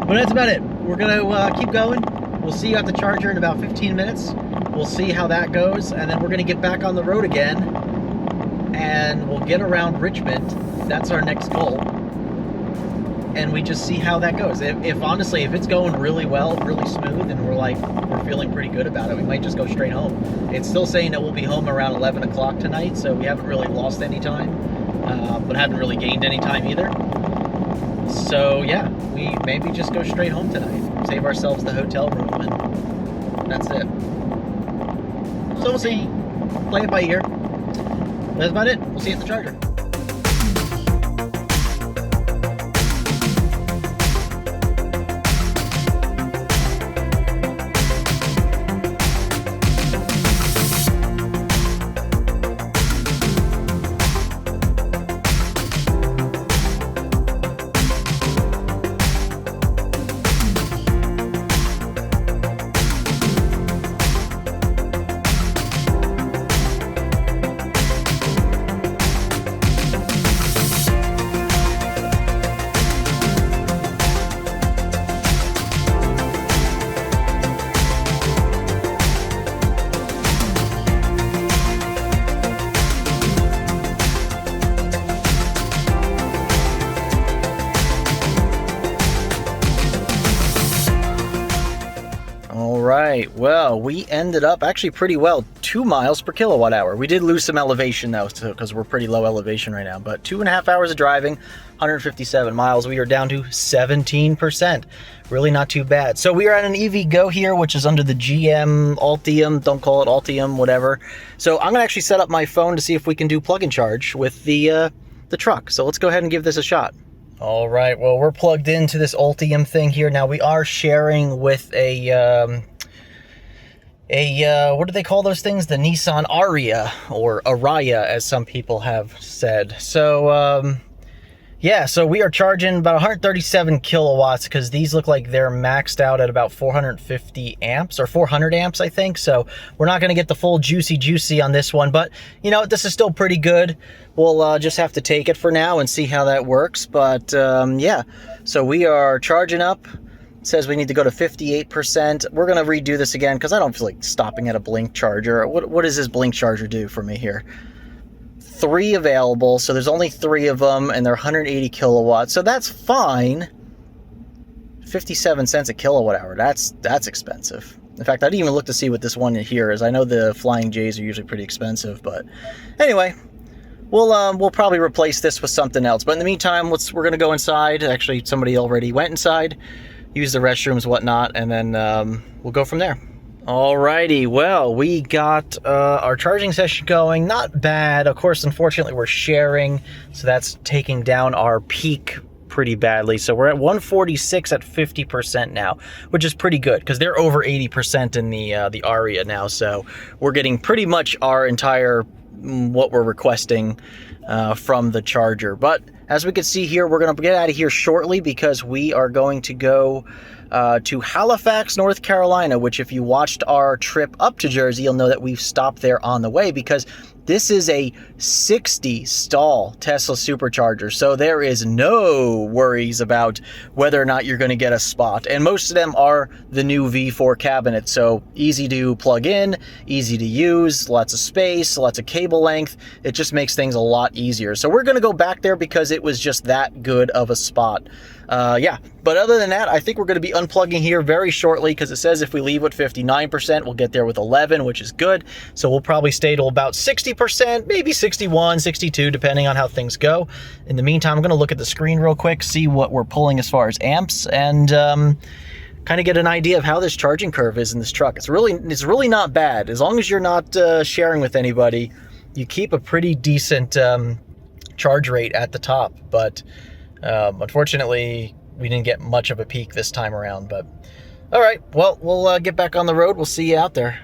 But that's about it. We're gonna keep going. We'll see you at the charger in about 15 minutes. We'll see how that goes, and then we're gonna get back on the road again, and we'll get around Richmond. That's our next goal. And we just see how that goes. If honestly, if it's going really well, really smooth, and we're feeling pretty good about it, we might just go straight home. It's still saying that we'll be home around 11 o'clock tonight, so we haven't really lost any time, but haven't really gained any time either. So yeah, we maybe just go straight home tonight, save ourselves the hotel room, and that's it. So we'll see. Play it by ear. That's about it. We'll see you at the charger. Right, well, we ended up actually pretty well, 2 miles per kilowatt hour. We did lose some elevation though, because we're pretty low elevation right now, but 2.5 hours of driving, 157 miles. We are down to 17%. Really not too bad. So we are at an EV Go here, which is under the GM Ultium, don't call it Ultium, whatever. So I'm gonna actually set up my phone to see if we can do plug and charge with the truck. So let's go ahead and give this a shot. All right, well, we're plugged into this Ultium thing here. Now we are sharing with a what do they call those things? The Nissan Ariya, or Ariya, as some people have said. So, yeah, so we are charging about 137 kilowatts because these look like they're maxed out at about 450 amps, or 400 amps, I think. So we're not going to get the full juicy on this one, but, you know, this is still pretty good. We'll just have to take it for now and see how that works. But, yeah, so we are charging up. Says we need to go to 58%. We're going to redo this again because I don't feel like stopping at a blink charger. What does this blink charger do for me here? 3 available, so there's only 3 of them, and they're 180 kilowatts, so that's fine. 57 cents a kilowatt hour, that's expensive. In fact, I didn't even look to see what this one here is. I know the Flying J's are usually pretty expensive, but anyway, we'll probably replace this with something else. But in the meantime, we're gonna go inside. Actually, somebody already went inside, use the restrooms, whatnot, and then we'll go from there. Alrighty, well, we got our charging session going. Not bad. Of course, unfortunately, we're sharing, so that's taking down our peak pretty badly. So we're at 146 at 50% now, which is pretty good because they're over 80% in the Aria now. So we're getting pretty much our entire what we're requesting from the charger. But as we can see here, we're going to get out of here shortly because we are going to go to Halifax, North Carolina, which if you watched our trip up to Jersey, you'll know that we've stopped there on the way because this is a 60 stall Tesla supercharger. So there is no worries about whether or not you're going to get a spot. And most of them are the new V4 cabinet. So easy to plug in, easy to use, lots of space, lots of cable length. It just makes things a lot easier. So we're going to go back there because it was just that good of a spot. Yeah, but other than that, I think we're going to be unplugging here very shortly because it says if we leave with 59%, we'll get there with 11, which is good. So we'll probably stay till about 60%, maybe 61, 62, depending on how things go. In the meantime, I'm going to look at the screen real quick, see what we're pulling as far as amps, and kind of get an idea of how this charging curve is in this truck. It's really not bad. As long as you're not sharing with anybody, you keep a pretty decent charge rate at the top, but unfortunately, we didn't get much of a peak this time around, but all right, well, we'll get back on the road. We'll see you out there.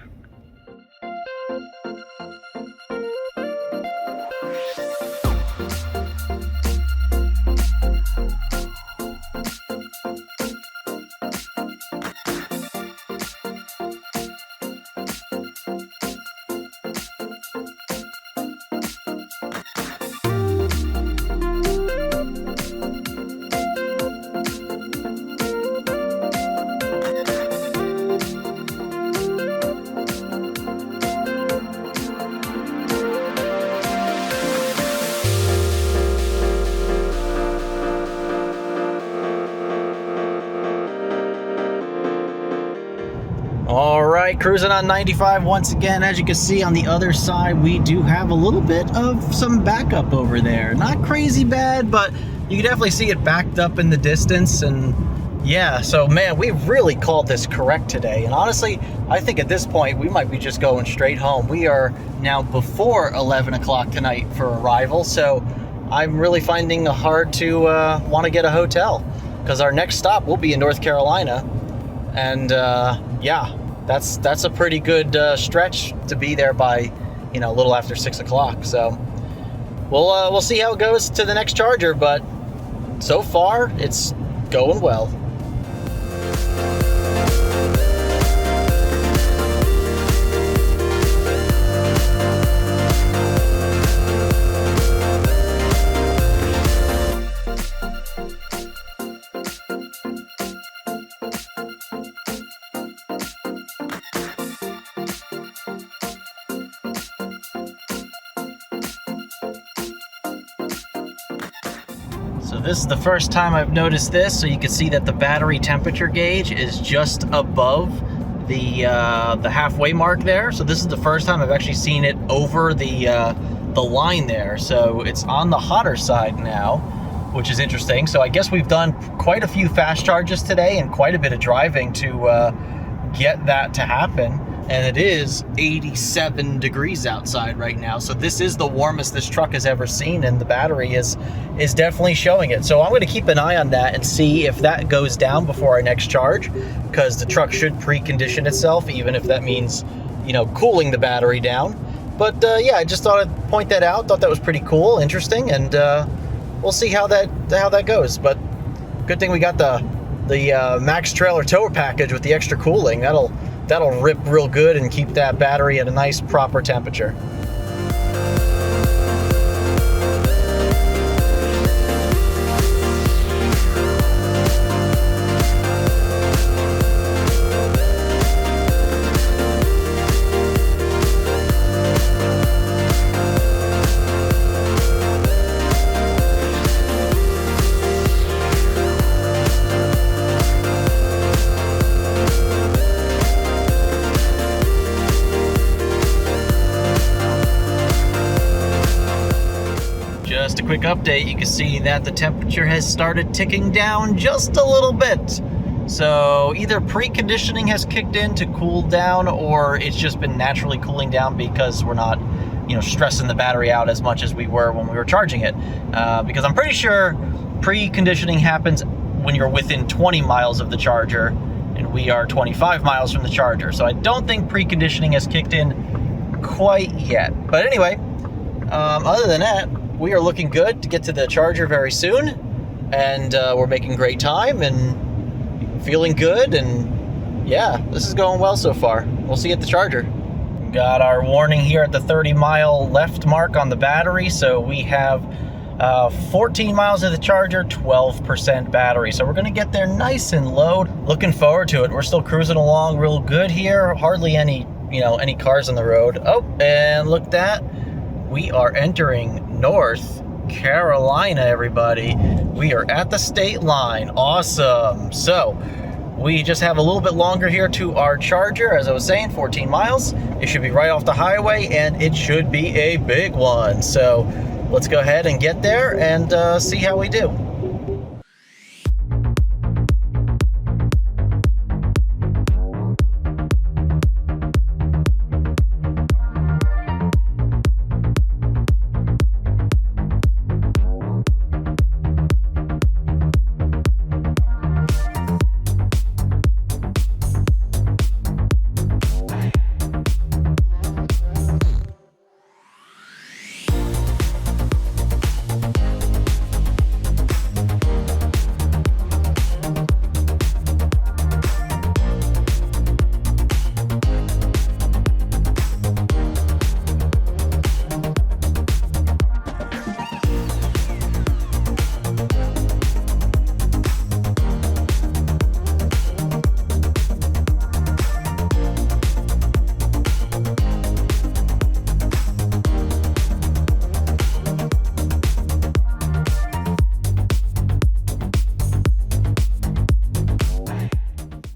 All right, cruising on 95 once again. As you can see on the other side, we do have a little bit of some backup over there. Not crazy bad, but you can definitely see it backed up in the distance. And yeah, so man, we really called this correct today. And honestly, I think at this point, we might be just going straight home. We are now before 11 o'clock tonight for arrival. So I'm really finding it hard to want to get a hotel because our next stop will be in North Carolina. And yeah, that's a pretty good stretch to be there by, you know, a little after 6 o'clock. So we'll see how it goes to the next charger, but so far it's going well. So this is the first time I've noticed this, so you can see that the battery temperature gauge is just above the halfway mark there. So this is the first time I've actually seen it over the line there. So it's on the hotter side now, which is interesting. So I guess we've done quite a few fast charges today and quite a bit of driving to get that to happen. And it is 87 degrees outside right now. So this is the warmest this truck has ever seen, and the battery is definitely showing it. So I'm going to keep an eye on that and see if that goes down before our next charge, because the truck should precondition itself, even if that means, you know, cooling the battery down. But yeah, I just thought I'd point that out. Thought that was pretty cool, interesting, and we'll see how that goes. But good thing we got the Max Trailer Tow package with the extra cooling. That'll rip real good and keep that battery at a nice proper temperature. quick update, you can see that the temperature has started ticking down just a little bit. So either preconditioning has kicked in to cool down, or it's just been naturally cooling down because we're not, stressing the battery out as much as we were when we were charging it. Because I'm pretty sure preconditioning happens when you're within 20 miles of the charger, and we are 25 miles from the charger. So I don't think preconditioning has kicked in quite yet. But anyway, other than that, we are looking good to get to the charger very soon, and we're making great time and feeling good, and yeah, this is going well so far. We'll see you at the charger. Got our warning here at the 30-mile left mark on the battery, so we have 14 miles of the charger, 12% battery. So we're gonna get there nice and low. Looking forward to it. We're still cruising along real good here. Hardly any cars on the road. Oh, and look at that. We are entering North Carolina, everybody. We are at the state line. Awesome. So we just have a little bit longer here to our charger. As I was saying, 14 miles. It should be right off the highway, and it should be a big one. So let's go ahead and get there and see how we do.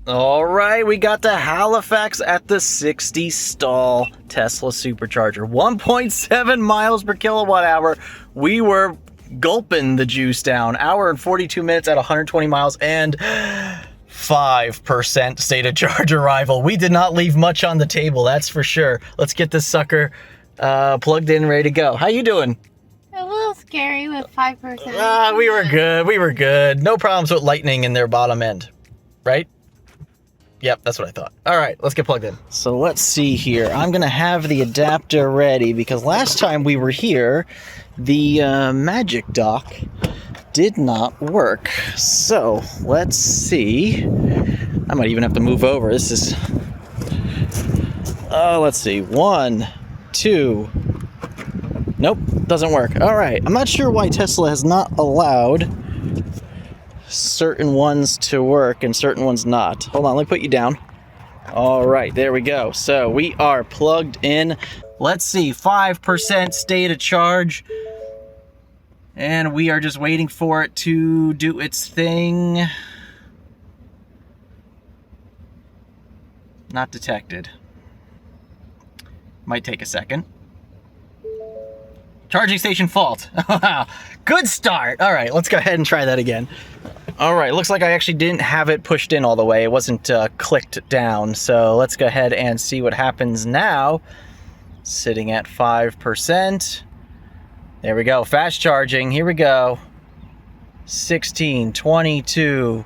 All right, we got to Halifax at the 60 stall Tesla supercharger. 1.7 miles per kilowatt hour. We were gulping the juice down. Hour and 42 minutes at 120 miles and 5% state of charge arrival. We did not leave much on the table, that's for sure. Let's get this sucker plugged in, ready to go. How you doing? A little scary with 5%. We were good. We were good. No problems with lightning in their bottom end, right? Yep, that's what I thought. All right, let's get plugged in. So let's see here. I'm going to have the adapter ready because last time we were here, the Magic Dock did not work. So let's see. I might even have to move over. This is... let's see. 1, 2... Nope, doesn't work. All right, I'm not sure why Tesla has not allowed certain ones to work and certain ones not. Hold on, let me put you down. All right, there we go. So we are plugged in. Let's see, 5% state of charge. And we are just waiting for it to do its thing. Not detected. Might take a second. Charging station fault. Good start. All right, let's go ahead and try that again. All right, looks like I actually didn't have it pushed in all the way. It wasn't clicked down. So let's go ahead and see what happens now. Sitting at 5%. There we go, fast charging. Here we go. 16, 22.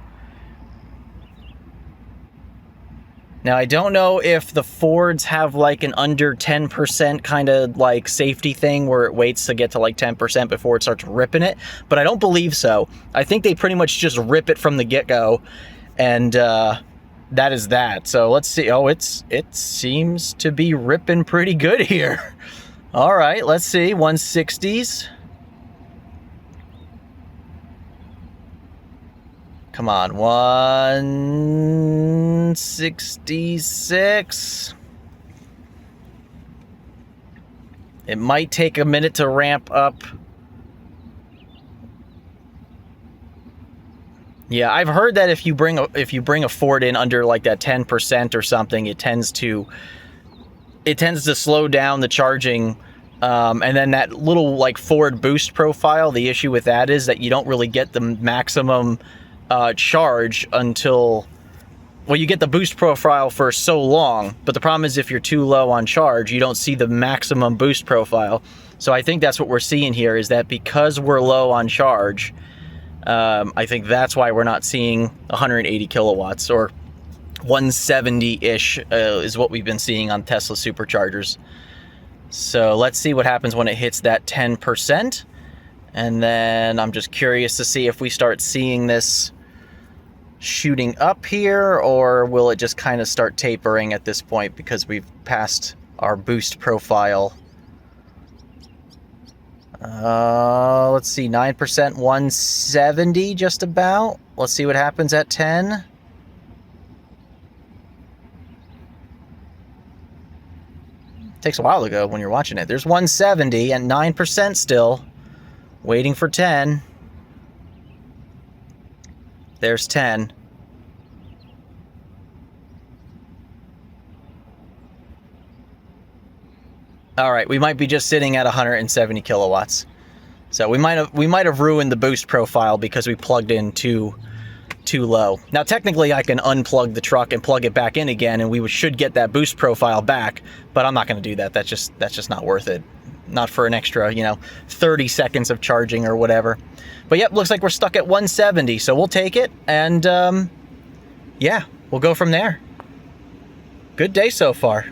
Now, I don't know if the Fords have like an under 10% kind of like safety thing where it waits to get to like 10% before it starts ripping it, but I don't believe so. I think they pretty much just rip it from the get-go, and that is that. So let's see. Oh, it seems to be ripping pretty good here. All right, let's see. 160s. Come on, 166. It might take a minute to ramp up. Yeah, I've heard that if you bring a Ford in under like that 10% or something, it tends to slow down the charging And then that little like forward boost profile, the issue with that is that you don't really get the maximum charge until, well, you get the boost profile for so long, but the problem is if you're too low on charge, you don't see the maximum boost profile. So I think that's what we're seeing here, is that because we're low on charge, I think that's why we're not seeing 180 kilowatts, or 170-ish is what we've been seeing on Tesla superchargers. So let's see what happens when it hits that 10%. And then I'm just curious to see if we start seeing this shooting up here, or will it just kind of start tapering at this point because we've passed our boost profile. Let's see, 9%, 170 just about. Let's see what happens at 10. Takes a while to go when you're watching it. There's 170 and 9% still, waiting for 10. There's 10. All right, we might be just sitting at 170 kilowatts. So we might have ruined the boost profile because we plugged in too low. Now technically I can unplug the truck and plug it back in again, and we should get that boost profile back, but I'm not going to do that. That's just not worth it. Not for an extra, 30 seconds of charging or whatever. But yep, looks like we're stuck at 170, so we'll take it, and yeah, we'll go from there. Good day so far.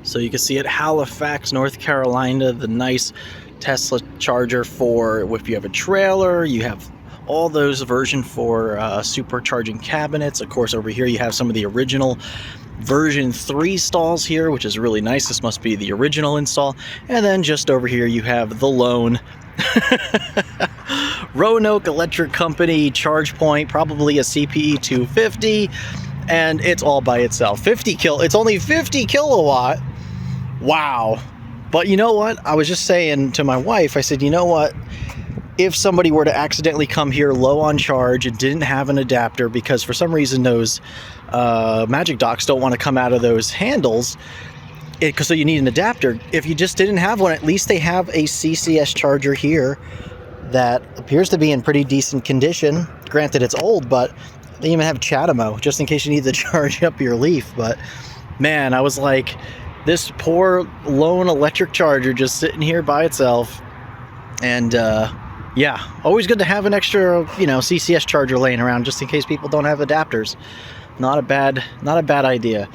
So you can see at Halifax, North Carolina, the nice Tesla charger for if you have a trailer. You have all those version 4 supercharging cabinets. Of course, over here you have some of the original version 3 stalls here, which is really nice. This must be the original install. And then just over here you have the lone Roanoke Electric Company charge point, probably a CPE 250, and it's all by itself. It's only 50 kilowatt. Wow. But you know what? I was just saying to my wife, I said, you know what? If somebody were to accidentally come here low on charge and didn't have an adapter, because for some reason those magic docks don't want to come out of those handles, so you need an adapter. If you just didn't have one, at least they have a CCS charger here that appears to be in pretty decent condition. Granted, it's old, but they even have Chatamo, just in case you need to charge up your Leaf. But man, I was like, this poor lone electric charger just sitting here by itself. And yeah, always good to have an extra, CCS charger laying around just in case people don't have adapters. Not a bad idea.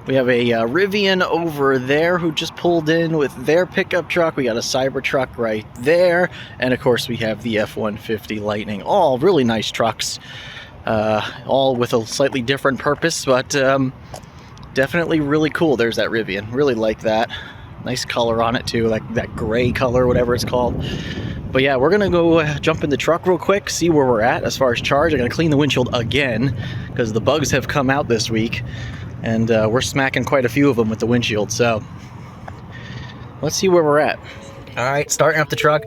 We have a Rivian over there who just pulled in with their pickup truck. We got a Cybertruck right there, and of course we have the F-150 Lightning. All really nice trucks, all with a slightly different purpose, but definitely really cool. There's that Rivian. Really like that. Nice color on it too, like that gray color, whatever it's called. But yeah, we're gonna go jump in the truck real quick, see where we're at as far as charge. I'm gonna clean the windshield again because the bugs have come out this week, and we're smacking quite a few of them with the windshield. So let's see where we're at. All right, starting up the truck.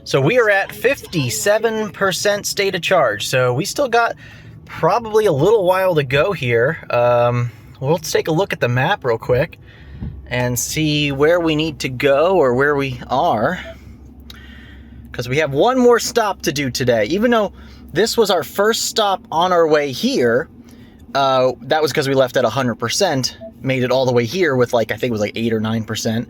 So we are at 57% state of charge. So we still got probably a little while to go here. Well, let's take a look at the map real quick and see where we need to go, or where we are, because we have one more stop to do today. Even though this was our first stop on our way here, that was because we left at 100%, made it all the way here with I think it was 8 or 9%.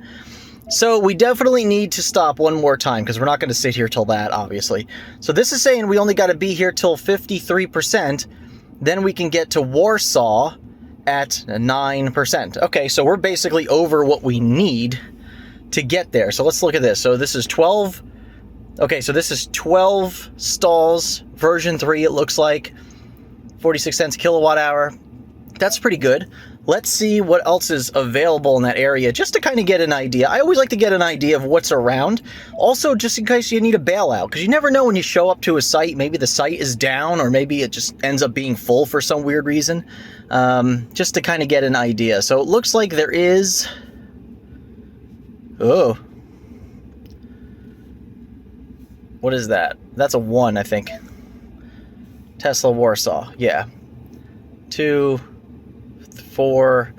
So we definitely need to stop one more time, because we're not going to sit here till that, obviously. So this is saying we only got to be here till 53%, then we can get to Warsaw at 9%. Okay, so we're basically over what we need to get there. So let's look at this. So this is 12. Okay, so this is 12 stalls, version 3 it looks like, 46 cents kilowatt hour. That's pretty good. Let's see what else is available in that area, just to kind of get an idea. I always like to get an idea of what's around. Also, just in case you need a bailout, because you never know when you show up to a site. Maybe the site is down, or maybe it just ends up being full for some weird reason. Just to kind of get an idea. So it looks like there is... Oh. What is that? That's a 1, I think. Tesla Warsaw, yeah. 2, 4,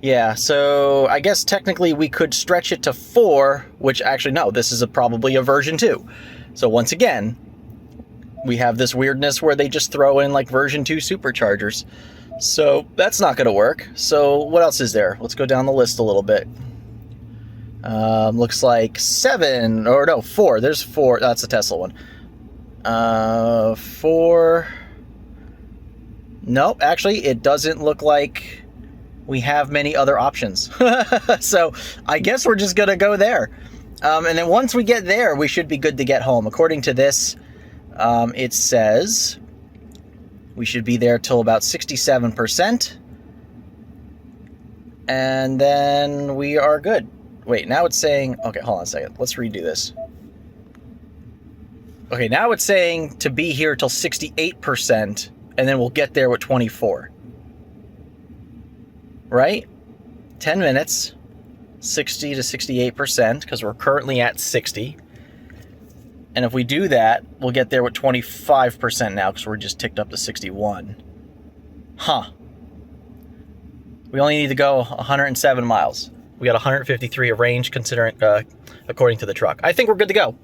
Yeah, so I guess technically we could stretch it to 4, which actually, no, this is probably a version 2. So once again, we have this weirdness where they just throw in like version 2 superchargers. So that's not going to work. So what else is there? Let's go down the list a little bit. Looks like 7, or no, 4. There's 4. That's the Tesla one. 4. Nope, actually, it doesn't look like we have many other options. So I guess we're just going to go there. And then once we get there, we should be good to get home. According to this, it says we should be there till about 67%. And then we are good. Wait, now it's saying... Okay, hold on a second. Let's redo this. Okay, now it's saying to be here till 68%, and then we'll get there with 24. Right? 10 minutes, 60 to 68%, because we're currently at 60. And if we do that, we'll get there with 25% now, because we're just ticked up to 61. Huh. We only need to go 107 miles. We got 153 of range, considering, according to the truck. I think we're good to go.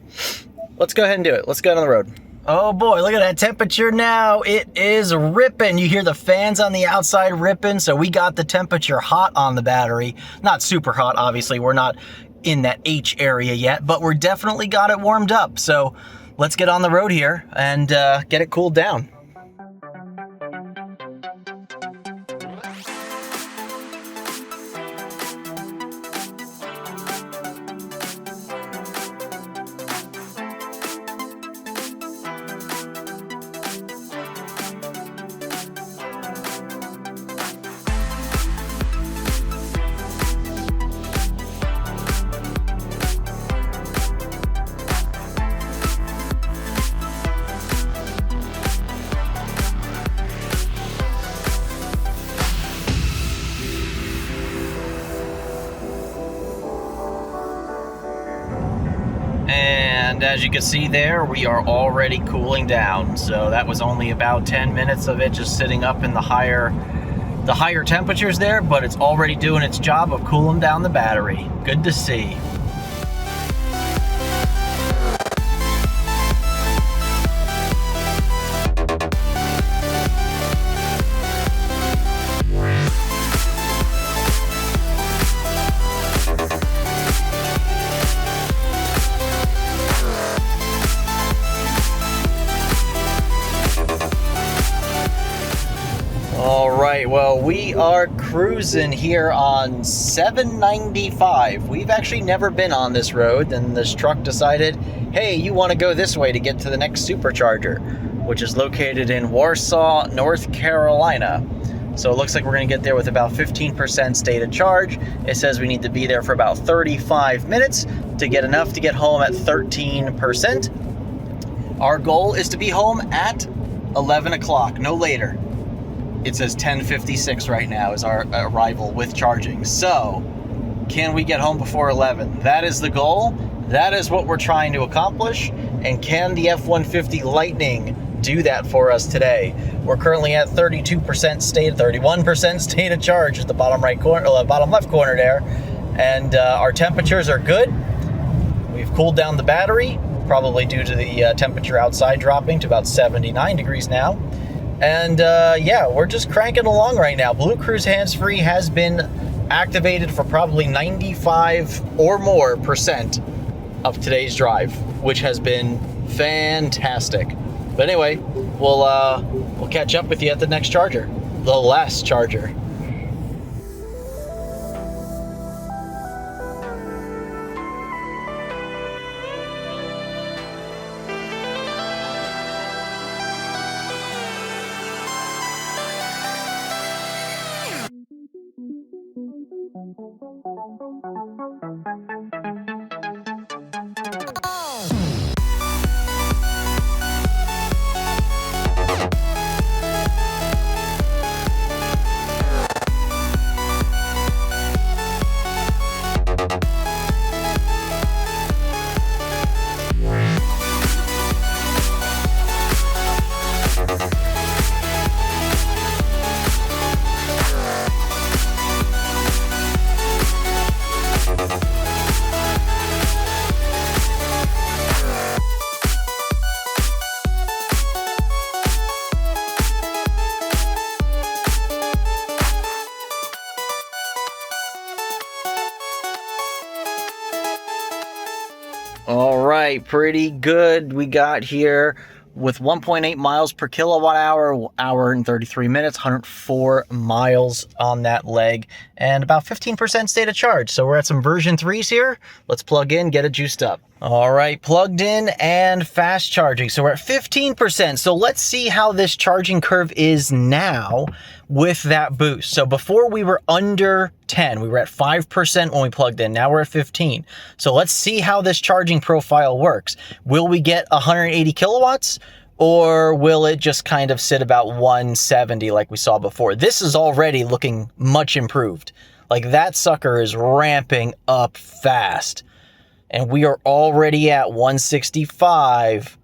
Let's go ahead and do it. Let's go down the road. Oh boy, look at that temperature now. It is ripping. You hear the fans on the outside ripping, so we got the temperature hot on the battery. Not super hot, obviously. We're not in that H area yet, but we're definitely got it warmed up. So let's get on the road here and get it cooled down. And as you can see there, we are already cooling down. So that was only about 10 minutes of it just sitting up in the higher temperatures there, but it's already doing its job of cooling down the battery. Good to see. Well, we are cruising here on 795. We've actually never been on this road, and this truck decided, hey, you want to go this way to get to the next supercharger, which is located in Warsaw, North Carolina. So it looks like we're going to get there with about 15% state of charge. It says we need to be there for about 35 minutes to get enough to get home at 13%. Our goal is to be home at 11 o'clock, no later. It says 10:56 right now is our arrival with charging. So, can we get home before 11? That is the goal. That is what we're trying to accomplish. And can the F-150 Lightning do that for us today? We're currently at 31% state of charge at the bottom right corner, bottom left corner there. And our temperatures are good. We've cooled down the battery, probably due to the temperature outside dropping to about 79 degrees now. And yeah, we're just cranking along right now. Blue Cruise hands-free has been activated for probably 95 or more % of today's drive, which has been fantastic. But anyway, we'll catch up with you at the next charger, the last charger. All right, pretty good. We got here with 1.8 miles per kilowatt hour and 33 minutes, 104 miles on that leg, and about 15% state of charge. So we're at some version 3s here. Let's plug in, get it juiced up. All right, plugged in and fast charging. So we're at 15%. So let's see how this charging curve is now with that boost. So before we were under 10, we were at 5% when we plugged in. Now we're at 15. So let's see how this charging profile works. Will we get 180 kilowatts? Or will it just kind of sit about 170 like we saw before? This is already looking much improved. Like that sucker is ramping up fast. And we are already at 165,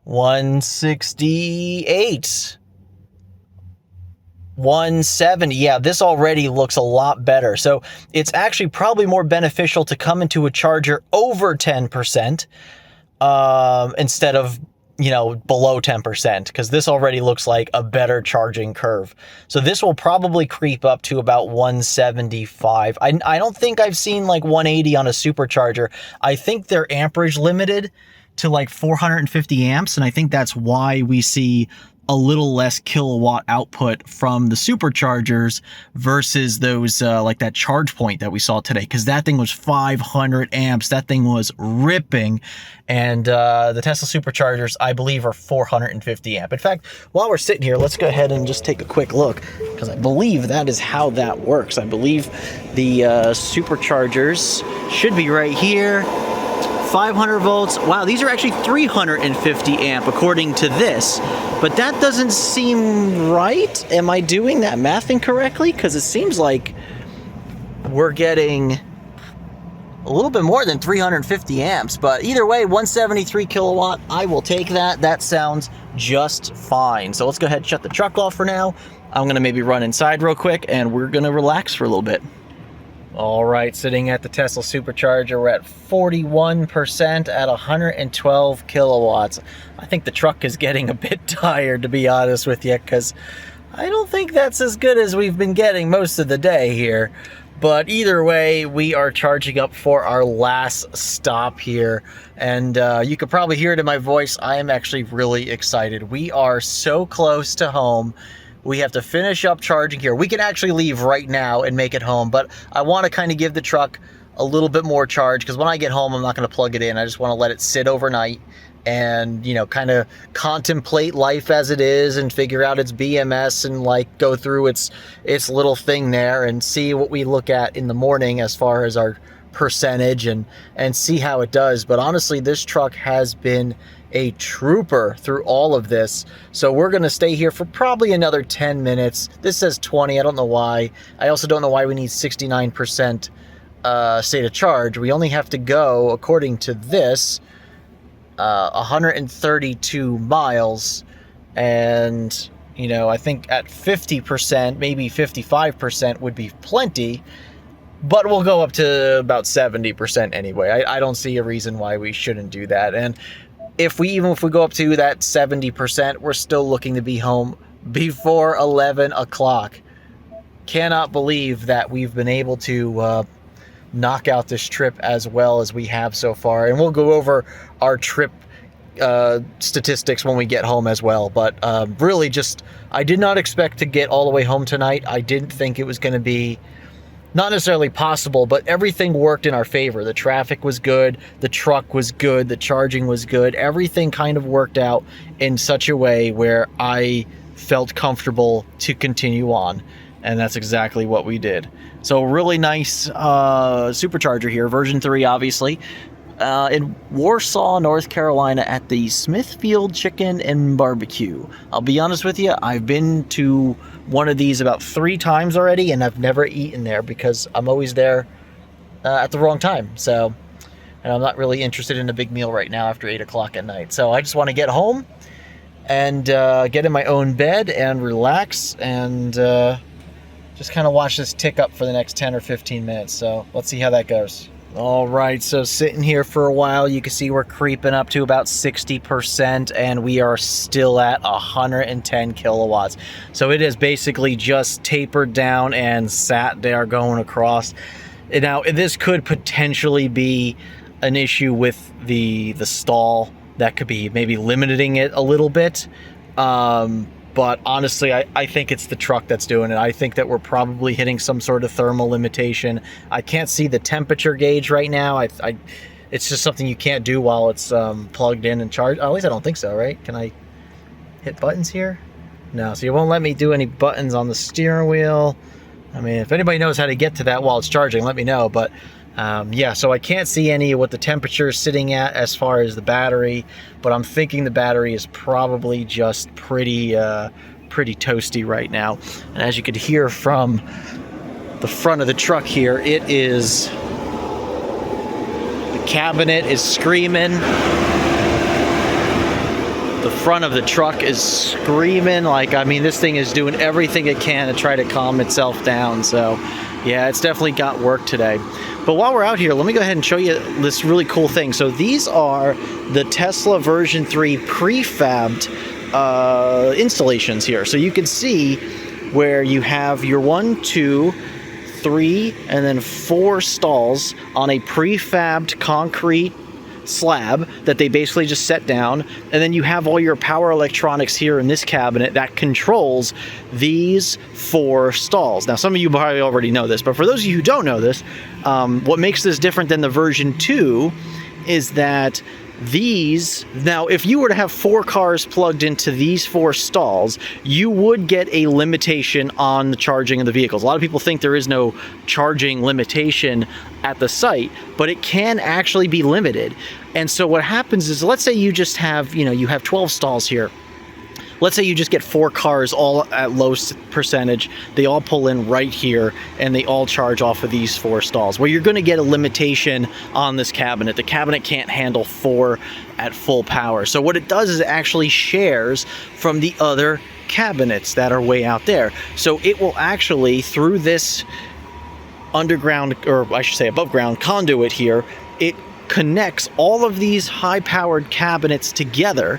168, 170. Yeah, this already looks a lot better. So it's actually probably more beneficial to come into a charger over 10% instead of, below 10%, because this already looks like a better charging curve. So this will probably creep up to about 175. I don't think I've seen like 180 on a supercharger. I think they're amperage limited to like 450 amps, and I think that's why we see a little less kilowatt output from the superchargers versus those like that charge point that we saw today, because that thing was 500 amps. That thing was ripping. And the Tesla superchargers, I believe, are 450 amp. In fact, while we're sitting here, let's go ahead and just take a quick look, because I believe that is how that works. I believe the superchargers should be right here. 500 volts. Wow, these are actually 350 amp according to this, but that doesn't seem right. Am I doing that math incorrectly? Because it seems like we're getting a little bit more than 350 amps, but either way, 173 kilowatt, I will take that. That sounds just fine. So let's go ahead and shut the truck off for now. I'm gonna maybe run inside real quick and we're gonna relax for a little bit. All right, sitting at the Tesla supercharger, we're at 41% at 112 kilowatts. I think the truck is getting a bit tired, to be honest with you, because I don't think that's as good as we've been getting most of the day here. But either way, we are charging up for our last stop here. And you could probably hear it in my voice. I am actually really excited. We are so close to home. We have to finish up charging here. We can actually leave right now and make it home, but I want to kind of give the truck a little bit more charge, because when I get home, I'm not going to plug it in. I just want to let it sit overnight and, kind of contemplate life as it is and figure out its BMS and like go through its little thing there and see what we look at in the morning as far as our percentage and see how it does. But honestly, this truck has been a trooper through all of this. So we're going to stay here for probably another 10 minutes. This says 20. I don't know why. I also don't know why we need 69% state of charge. We only have to go, according to this, 132 miles. And, I think at 50%, maybe 55% would be plenty. But we'll go up to about 70% anyway. I don't see a reason why we shouldn't do that. And even if we go up to that 70%, we're still looking to be home before 11 o'clock. Cannot believe that we've been able to knock out this trip as well as we have so far. And we'll go over our trip statistics when we get home as well. But really just, I did not expect to get all the way home tonight. I didn't think it was going to be not necessarily possible, but everything worked in our favor. The traffic was good, the truck was good, the charging was good. Everything kind of worked out in such a way where I felt comfortable to continue on. And that's exactly what we did. So really nice supercharger here, version 3, obviously. In Warsaw, North Carolina at the Smithfield Chicken and Barbecue. I'll be honest with you, I've been to one of these about 3 times already, and I've never eaten there because I'm always there at the wrong time. So, and I'm not really interested in a big meal right now after 8 o'clock at night. So I just want to get home and get in my own bed and relax and just kind of watch this tick up for the next 10 or 15 minutes. So let's see how that goes. All right, so sitting here for a while, you can see we're creeping up to about 60%, and we are still at 110 kilowatts. So it has basically just tapered down and sat there going across. Now, this could potentially be an issue with the stall that could be maybe limiting it a little bit. But honestly, I think it's the truck that's doing it. I think that we're probably hitting some sort of thermal limitation. I can't see the temperature gauge right now. It's just something you can't do while it's plugged in and charged. At least I don't think so, right? Can I hit buttons here? No, so you won't let me do any buttons on the steering wheel. I mean, if anybody knows how to get to that while it's charging, let me know. But yeah, so I can't see any of what the temperature is sitting at as far as the battery, but I'm thinking the battery is probably just pretty toasty right now. And as you could hear from the front of the truck here, the cabinet is screaming. The front of the truck is screaming. Like, I mean, this thing is doing everything it can to try to calm itself down. So yeah, it's definitely got work today. But while we're out here, let me go ahead and show you this really cool thing. So these are the Tesla version 3 prefabbed installations here. So you can see where you have your 1, 2, 3, and then 4 stalls on a prefabbed concrete slab that they basically just set down, and then you have all your power electronics here in this cabinet that controls these 4 stalls. Now, some of you probably already know this, but for those of you who don't know this, what makes this different than the version 2 is that now, if you were to have 4 cars plugged into these 4 stalls, you would get a limitation on the charging of the vehicles. A lot of people think there is no charging limitation at the site, but it can actually be limited. And so what happens is, let's say you just have, you have 12 stalls here. Let's say you just get 4 cars all at low percentage. They all pull in right here and they all charge off of these 4 stalls. Well, you're going to get a limitation on this cabinet. The cabinet can't handle 4 at full power. So what it does is it actually shares from the other cabinets that are way out there. So it will actually, through this underground, or I should say above ground conduit here, it connects all of these high-powered cabinets together,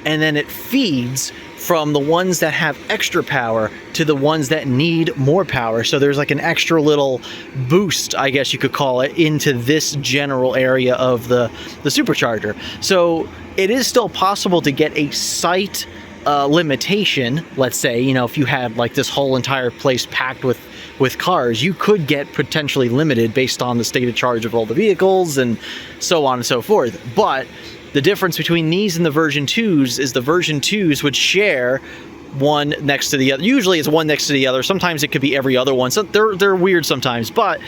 and then it feeds from the ones that have extra power to the ones that need more power. So there's like an extra little boost, I guess you could call it, into this general area of the supercharger. So it is still possible to get a site limitation. Let's say, if you had like this whole entire place packed with cars, you could get potentially limited based on the state of charge of all the vehicles and so on and so forth. But the difference between these and the version 2s is the version 2s would share one next to the other. Usually it's one next to the other. Sometimes it could be every other one. So they're weird sometimes, but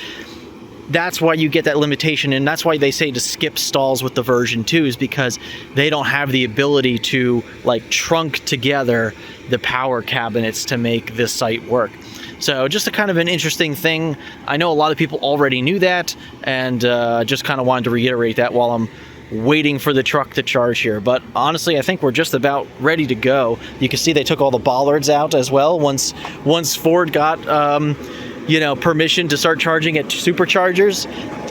that's why you get that limitation, and that's why they say to skip stalls with the version 2s, because they don't have the ability to like trunk together the power cabinets to make this site work. So just a kind of an interesting thing. I know a lot of people already knew that, and just kind of wanted to reiterate that while I'm waiting for the truck to charge here. But honestly, I think we're just about ready to go. You can see they took all the bollards out as well once Ford got permission to start charging at superchargers.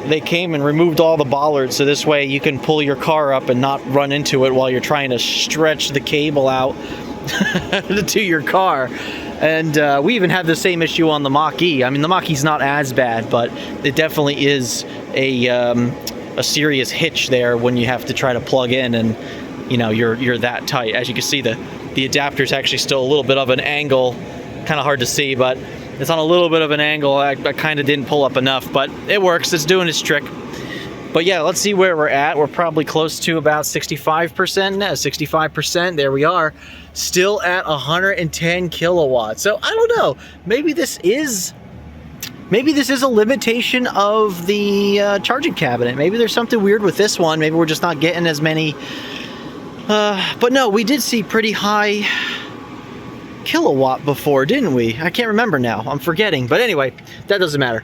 They came and removed all the bollards, so this way you can pull your car up and not run into it while you're trying to stretch the cable out to your car. And we even have the same issue on the Mach-E. I mean, the Mach-E's not as bad, but it definitely is a serious hitch there when you have to try to plug in, and you're that tight. As you can see, the adapter's actually still a little bit of an angle, kind of hard to see, but it's on a little bit of an angle. I kind of didn't pull up enough, but it works. It's doing its trick. But yeah, let's see where we're at. We're probably close to about 65% now. 65%, there we are. Still at 110 kilowatts. So I don't know, maybe this is a limitation of the charging cabinet. Maybe there's something weird with this one. Maybe we're just not getting as many. But no, we did see pretty high kilowatt before, didn't we? I can't remember now. I'm forgetting. But anyway, that doesn't matter.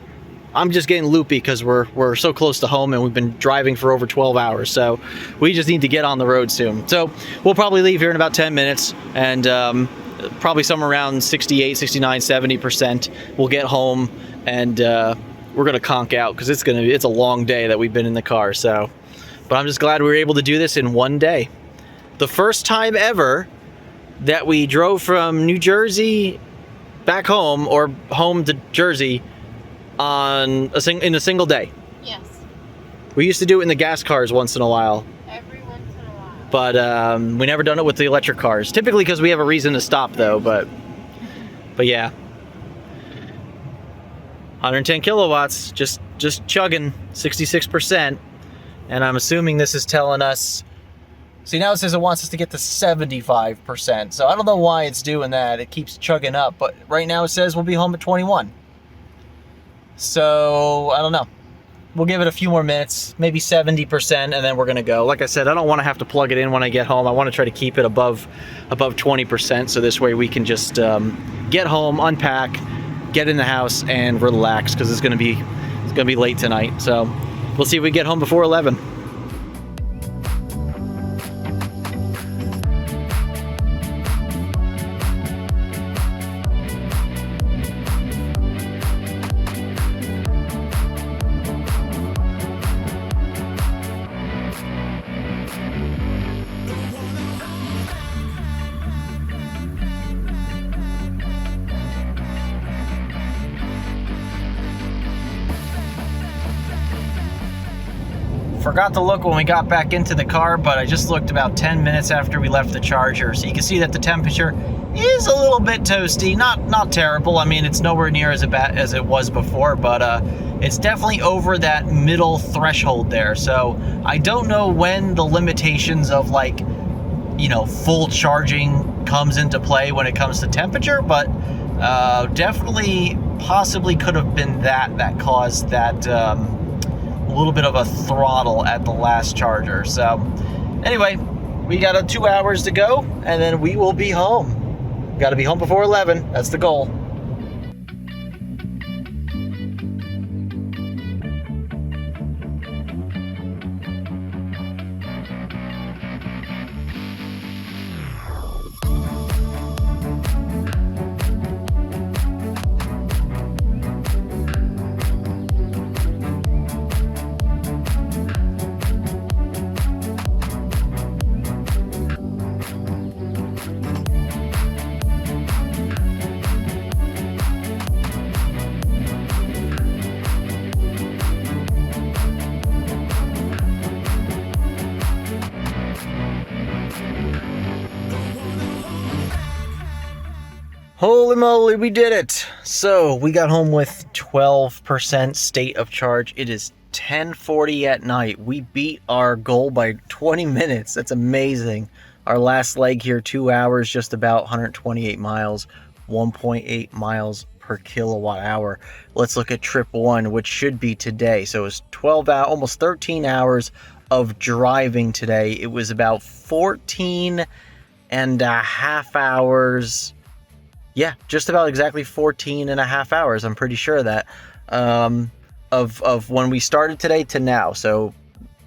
I'm just getting loopy because we're so close to home and we've been driving for over 12 hours. So we just need to get on the road soon. So we'll probably leave here in about 10 minutes, and probably somewhere around 68, 69, 70%. We'll get home, and we're gonna conk out because it's a long day that we've been in the car. So, but I'm just glad we were able to do this in one day. The first time ever that we drove from New Jersey back home, or home to Jersey, in a single day. Yes. We used to do it in the gas cars once in a while, Every once in a while. but we never done it with the electric cars. Typically because we have a reason to stop though, but yeah. 110 kilowatts, just chugging, 66%. And I'm assuming this is telling us, see now it says it wants us to get to 75%. So I don't know why it's doing that. It keeps chugging up, but right now it says we'll be home at 21. So I don't know. We'll give it a few more minutes, maybe 70%, and then we're gonna go. Like I said, I don't wanna have to plug it in when I get home. I wanna try to keep it above 20%, so this way we can just get home, unpack, get in the house, and relax, because it's gonna be late tonight. So we'll see if we get home before 11. Forgot to look when we got back into the car, but I just looked about 10 minutes after we left the charger, so you can see that the temperature is a little bit toasty. Not terrible. I mean, it's nowhere near as bad as it was before, but it's definitely over that middle threshold there. So I don't know when the limitations of, like, you know, full charging comes into play when it comes to temperature, but definitely possibly could have been that caused that a little bit of a throttle at the last charger. So anyway, we got 2 hours to go, and then we will be home. Got to be home before 11. That's the goal. Holy moly, we did it! So we got home with 12% state of charge. It is 10:40 at night. We beat our goal by 20 minutes. That's amazing. Our last leg here, 2 hours, just about 128 miles, 1.8 miles per kilowatt hour. Let's look at trip one, which should be today. So it's 12 hours, almost 13 hours of driving today. It was about 14 and a half hours. Yeah, just about exactly 14 and a half hours. I'm pretty sure of that. Of when we started today to now. So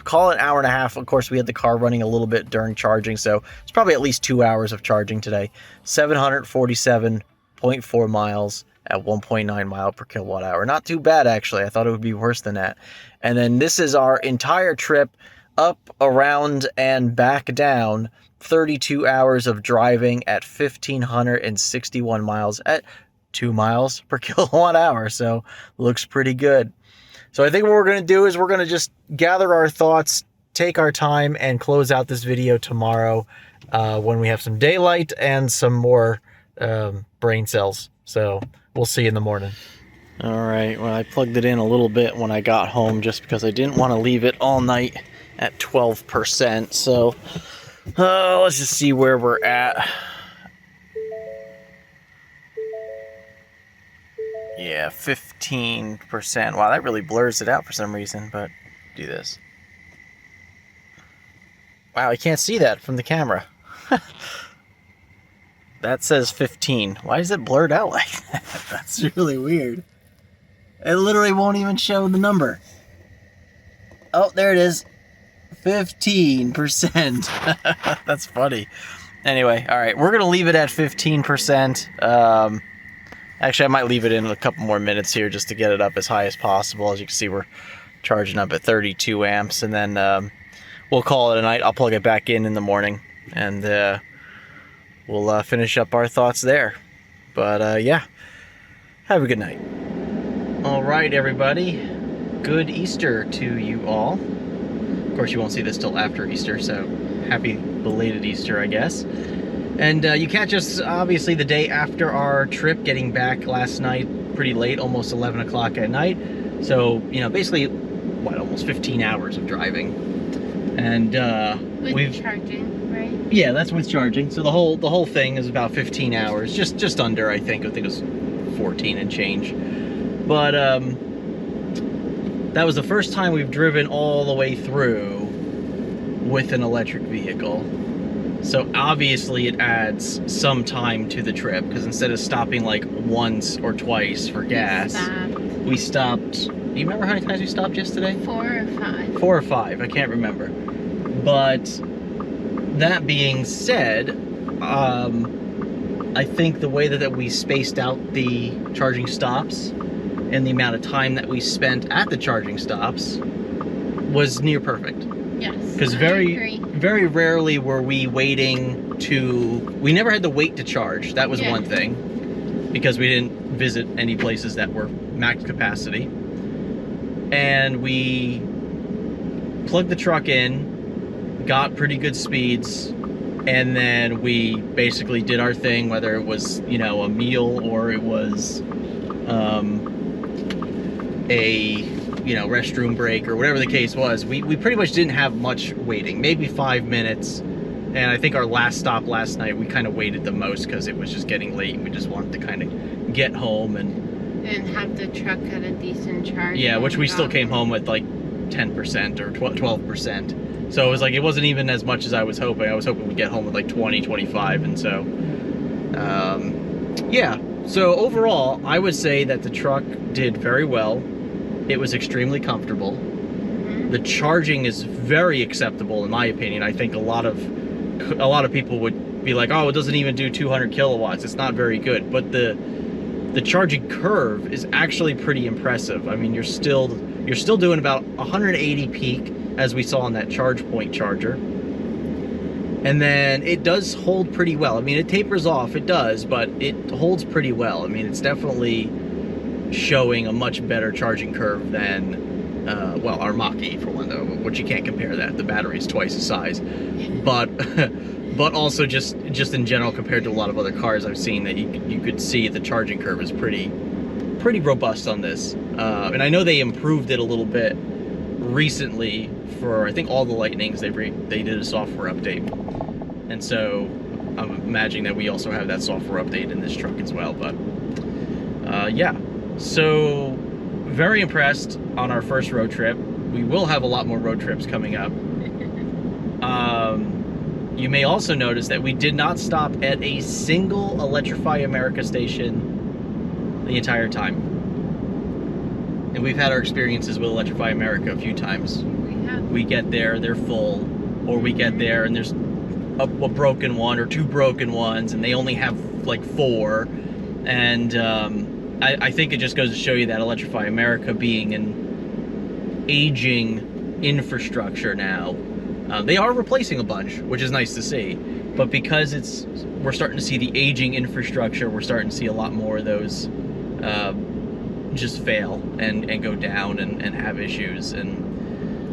call it an hour and a half. Of course, we had the car running a little bit during charging, so it's probably at least 2 hours of charging today. 747.4 miles at 1.9 mile per kilowatt hour. Not too bad, actually. I thought it would be worse than that. And then this is our entire trip up, around, and back down. 32 hours of driving at 1,561 miles at 2 miles per kilowatt hour. So looks pretty good. So I think what we're going to do is we're going to just gather our thoughts, take our time, and close out this video tomorrow when we have some daylight and some more brain cells. So we'll see you in the morning. All right. Well, I plugged it in a little bit when I got home just because I didn't want to leave it all night at 12%. So let's just see where we're at. Yeah, 15%. Wow, that really blurs it out for some reason, but do this. Wow, I can't see that from the camera. That says 15. Why is it blurred out like that? That's really weird. It literally won't even show the number. Oh, there it is. 15%. That's funny. Anyway, all right, we're gonna leave it at 15%. Actually, I might leave it in a couple more minutes here just to get it up as high as possible. As you can see, we're charging up at 32 amps, and then we'll call it a night. I'll plug it back in the morning, and we'll finish up our thoughts there. But yeah, have a good night. All right, everybody. good Easter to you all. Of course, you won't see this till after Easter, so happy belated Easter, I guess. And you catch us, obviously, the day after our trip, getting back last night pretty late, almost 11 o'clock at night. So, you know, basically, what, almost 15 hours of driving. And With charging, right? yeah, that's with charging. So the whole thing is about 15 hours, just under, I think it was 14 and change. But that was the first time we've driven all the way through with an electric vehicle. So obviously it adds some time to the trip, because instead of stopping like once or twice for gas, we stopped. Do you remember how many times we stopped yesterday? 4 or 5. 4 or 5, I can't remember. But that being said, I think the way that we spaced out the charging stops and the amount of time that we spent at the charging stops was near perfect. Yes, Because I very agree. rarely were we waiting to... We never had to wait to charge. That was Yeah. one thing. Because we didn't visit any places that were max capacity. And we plugged the truck in, got pretty good speeds, and then we basically did our thing, whether it was, you know, a meal or it was a, you know, restroom break or whatever the case was. We pretty much didn't have much waiting, maybe 5 minutes. And I think our last stop last night, we kind of waited the most because it was just getting late and we just wanted to kind of get home and have the truck at a decent charge. yeah, which we still came home with like 10% or 12%. So it was like, it wasn't even as much as I was hoping. I was hoping we'd get home with like 20, 25. And so, yeah. So overall, I would say that the truck did very well. It was extremely comfortable. The charging is very acceptable, in my opinion. I think a lot of people would be like, oh, it doesn't even do 200 kilowatts. It's not very good. But the charging curve is actually pretty impressive. I mean, you're still doing about 180 peak, as we saw on that charge point charger. And then it does hold pretty well. I mean, it tapers off, it does, but it holds pretty well. I mean, it's definitely showing a much better charging curve than, well, our Mach-E, for one, though, which you can't compare that. The battery's twice the size. But but also just in general, compared to a lot of other cars I've seen, that you could see the charging curve is pretty robust on this. And I know they improved it a little bit recently for, I think, all the Lightnings. They did a software update, and so I'm imagining that we also have that software update in this truck as well. But yeah, so very impressed on our first road trip. We will have a lot more road trips coming up. You may also notice that we did not stop at a single Electrify America station the entire time. And we've had our experiences with Electrify America a few times. We get there, they're full, or we get there and there's a broken one or 2 broken ones, and they only have like 4. And I think it just goes to show you that Electrify America, being an aging infrastructure now, they are replacing a bunch, which is nice to see. But because we're starting to see the aging infrastructure, we're starting to see a lot more of those just fail and go down and have issues. And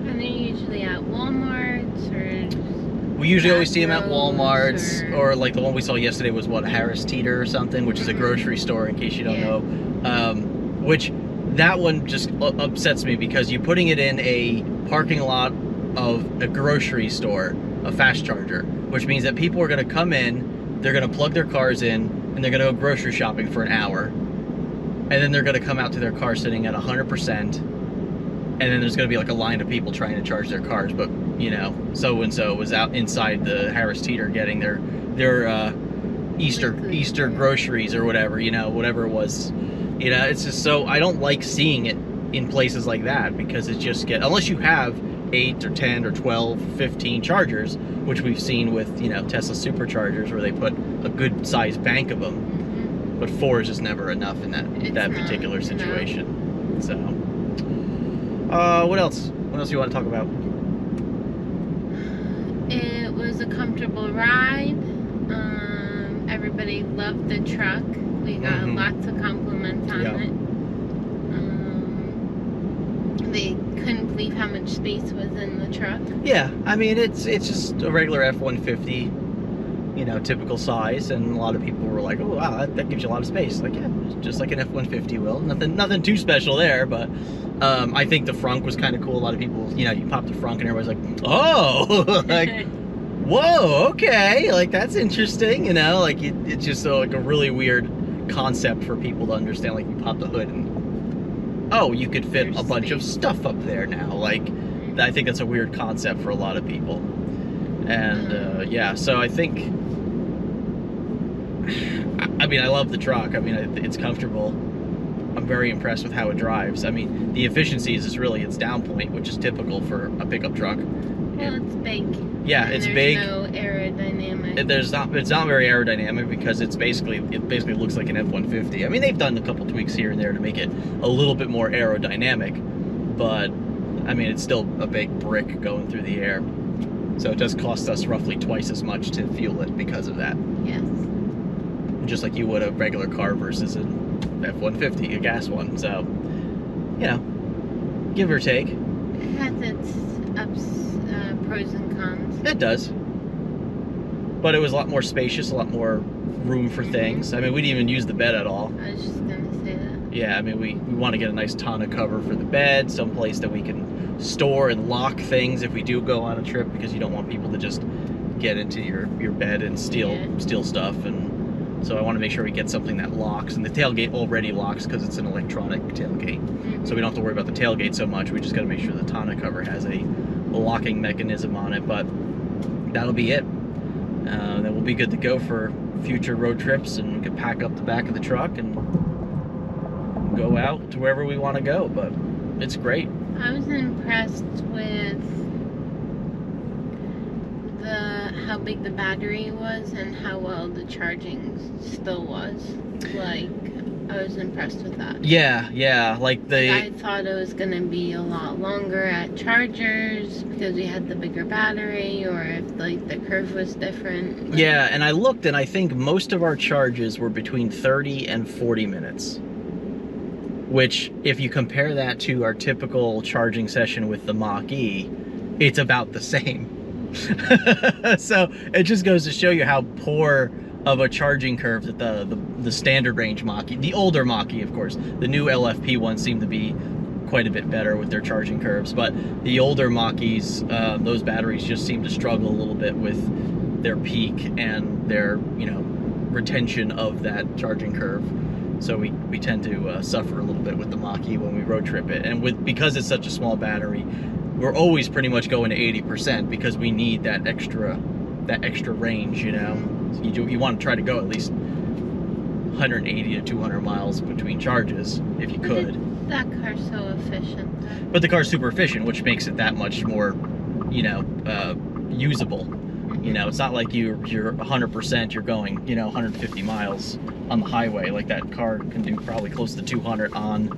they're usually at Walmart's, or we usually always see them at Macros, Walmart's, or like the one we saw yesterday was what, a Harris Teeter or something, which is a grocery store, in case you don't know. Which, that one just upsets me, because you're putting it in a parking lot of a grocery store, a fast charger, which means that people are going to come in, they're going to plug their cars in, and they're going to go grocery shopping for an hour, and then they're going to come out to their car sitting at 100%, and then there's going to be like a line of people trying to charge their cars. But, you know, so-and-so was out inside the Harris Teeter getting their Easter groceries or whatever, you know, whatever it was. You know, it's just so, I don't like seeing it in places like that, because it just unless you have 8 or 10 or 12, 15 chargers, which we've seen with, you know, Tesla superchargers, where they put a good sized bank of them. But 4 is just never enough in that particular situation. No. So, what else? What else do you want to talk about? It was a comfortable ride. Everybody loved the truck. We got lots of compliments on it. They couldn't believe how much space was in the truck. Yeah, I mean, it's just a regular F-150, you know, typical size, and a lot of people were like, oh, wow, that gives you a lot of space. Like, yeah, just like an F-150 will. Nothing too special there, but I think the frunk was kind of cool. A lot of people, you know, you pop the frunk and everybody's like, oh, like, whoa, okay, like, that's interesting, you know, like, it's just like a really weird concept for people to understand. Like, you pop the hood and, oh, you could fit a bunch of stuff up there now. Like, I think that's a weird concept for a lot of people. And yeah, so I think, I mean, I love the truck. I mean, it's comfortable. I'm very impressed with how it drives. I mean, the efficiencies is really its down point, which is typical for a pickup truck. Well, it's big. Yeah, and it's big. There's no aerodynamic. It's not very aerodynamic because it basically looks like an F-150. I mean, they've done a couple tweaks here and there to make it a little bit more aerodynamic, but I mean, it's still a big brick going through the air. So it does cost us roughly twice as much to fuel it because of that. Yes. Just like you would a regular car versus an F-150, a gas one. So, you know, give or take. It has its pros and cons. It does. But it was a lot more spacious, a lot more room for things. I mean, we didn't even use the bed at all. I was just going to say that. Yeah, I mean, we want to get a nice tonneau cover for the bed, someplace that we can store and lock things if we do go on a trip, because you don't want people to just get into your bed and steal stuff. And so I want to make sure we get something that locks. And the tailgate already locks because it's an electronic tailgate. So we don't have to worry about the tailgate so much. We just got to make sure the tonneau cover has a locking mechanism on it. But that'll be it. Then we'll be good to go for future road trips, and we can pack up the back of the truck and go out to wherever we want to go. But it's great. I was impressed with how big the battery was and how well the charging still was. Like, I was impressed with that. Yeah, like I thought it was gonna be a lot longer at chargers because we had the bigger battery, or if like the curve was different. Yeah, and I looked, and I think most of our charges were between 30 and 40 minutes. Which, if you compare that to our typical charging session with the Mach-E, it's about the same. So it just goes to show you how poor of a charging curve that the standard range Mach-E, the older Mach-E, of course, the new LFP ones seem to be quite a bit better with their charging curves, but the older Mach-E's, those batteries just seem to struggle a little bit with their peak and their, you know, retention of that charging curve. So we tend to suffer a little bit with the Mach-E when we road trip it. And because it's such a small battery, we're always pretty much going to 80% because we need that extra range, you know. So you want to try to go at least 180 to 200 miles between charges if you could. That car's so efficient. But the car's super efficient, which makes it that much more, you know, usable. You know, it's not like you're 100%, you're going, you know, 150 miles on the highway. Like, that car can do probably close to 200 on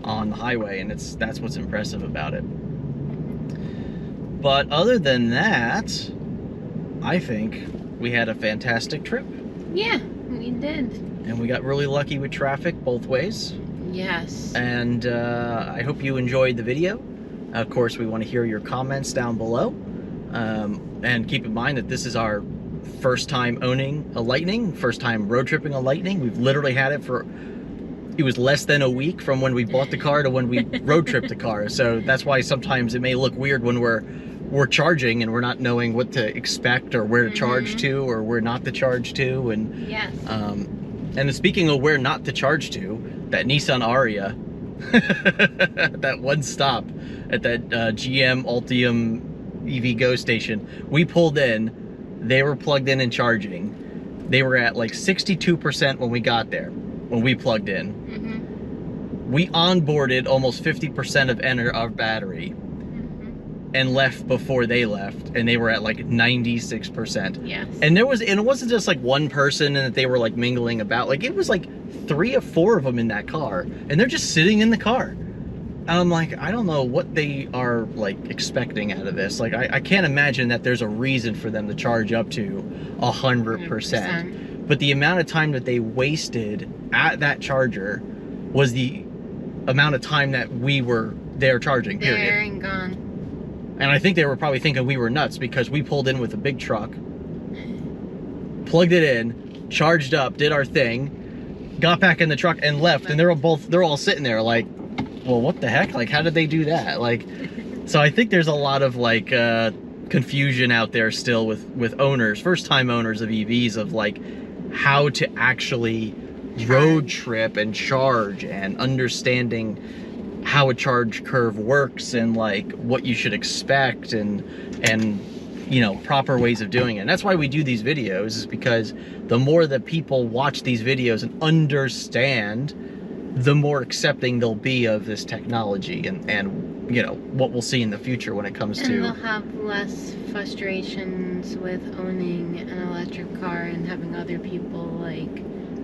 the highway, and that's what's impressive about it. But other than that, I think we had a fantastic trip. Yeah, we did. And we got really lucky with traffic both ways. Yes. And I hope you enjoyed the video. Of course, we want to hear your comments down below. And keep in mind that this is our first time owning a Lightning, first time road tripping a Lightning. We've literally had it it was less than a week from when we bought the car to when we road tripped the car. So that's why sometimes it may look weird when we're charging and we're not knowing what to expect or where to charge to or where not to charge to. And yes. And speaking of where not to charge to, that Nissan Aria, that one stop at that GM Ultium EV Go station, we pulled in, they were plugged in and charging. They were at like 62% when we got there, when we plugged in. We onboarded almost 50% of our battery and left before they left, and they were at like 96%. Yes. And it wasn't just like one person and that they were like mingling about. Like, it was like 3 or 4 of them in that car, and they're just sitting in the car. And I'm like, I don't know what they are like expecting out of this. Like, I can't imagine that there's a reason for them to charge up to 100%. But the amount of time that they wasted at that charger was the amount of time that we were they're charging, period. There and gone. And I think they were probably thinking we were nuts because we pulled in with a big truck, plugged it in, charged up, did our thing, got back in the truck and left, and they're all sitting there like, well, what the heck? Like, how did they do that? Like, so I think there's a lot of like confusion out there still with owners, first-time owners of EVs, of like how to actually road trip and charge, and understanding how a charge curve works, and like what you should expect, and you know, proper ways of doing it. And that's why we do these videos, is because the more that people watch these videos and understand, the more accepting they'll be of this technology, and you know, what we'll see in the future when it comes And to... they'll have less frustrations with owning an electric car and having other people like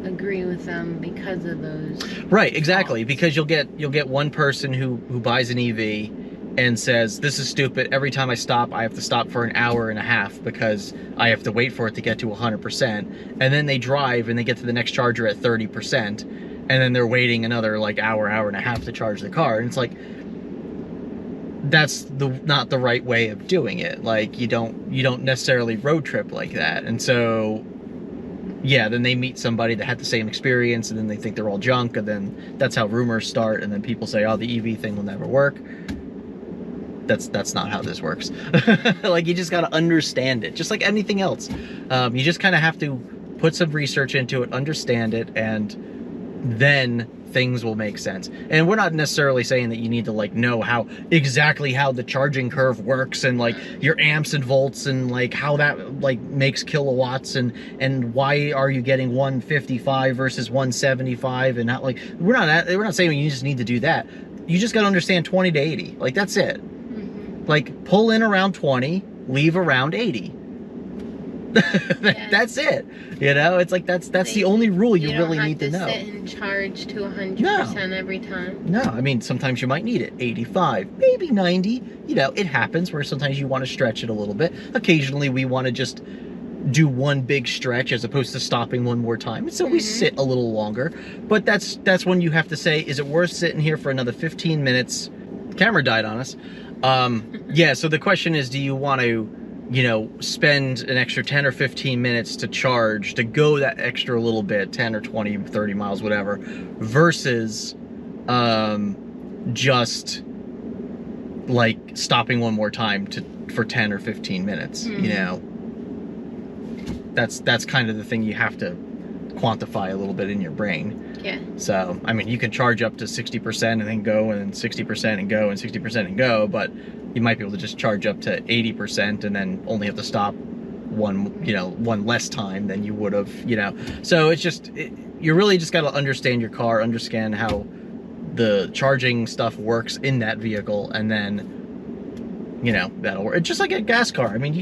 agree with them because of those. Right, exactly, because you'll get one person who buys an EV and says, this is stupid, every time I stop I have to stop for an hour and a half because I have to wait for it to get to 100%, and then they drive and they get to the next charger at 30%, and then they're waiting another like hour and a half to charge the car. And it's like, that's not the right way of doing it. Like, you don't necessarily road trip like that. And so yeah, then they meet somebody that had the same experience, and then they think they're all junk, and then that's how rumors start, and then people say, oh, the EV thing will never work. That's not how this works. Like, you just got to understand it, just like anything else. You just kind of have to put some research into it, understand it, and then things will make sense. And we're not necessarily saying that you need to like know exactly how the charging curve works, and like your amps and volts, and like how that like makes kilowatts, and why are you getting 155 versus 175, and not like, we're not saying you just need to do that. You just got to understand 20 to 80. Like, that's it. Like, pull in around 20, leave around 80. That's it. You know, it's like that's the only rule you really need to know. You don't have to sit and charge to 100% every time. No, I mean, sometimes you might need it 85, maybe 90. You know, it happens where sometimes you want to stretch it a little bit. Occasionally we want to just do one big stretch as opposed to stopping one more time. And so we sit a little longer. But that's when you have to say, is it worth sitting here for another 15 minutes? The camera died on us. Yeah, so the question is, do you want to, you know, spend an extra 10 or 15 minutes to charge, to go that extra little bit, 10 or 20, 30 miles, whatever, versus just like stopping one more time for 10 or 15 minutes, you know? That's kind of the thing you have to quantify a little bit in your brain. Yeah. So, I mean, you can charge up to 60% and then go, and then 60% and go, and 60% and go, but you might be able to just charge up to 80% and then only have to stop one less time than you would have, you know. So it's just, you really just got to understand your car, understand how the charging stuff works in that vehicle, and then, you know, that'll work. It's just like a gas car. I mean,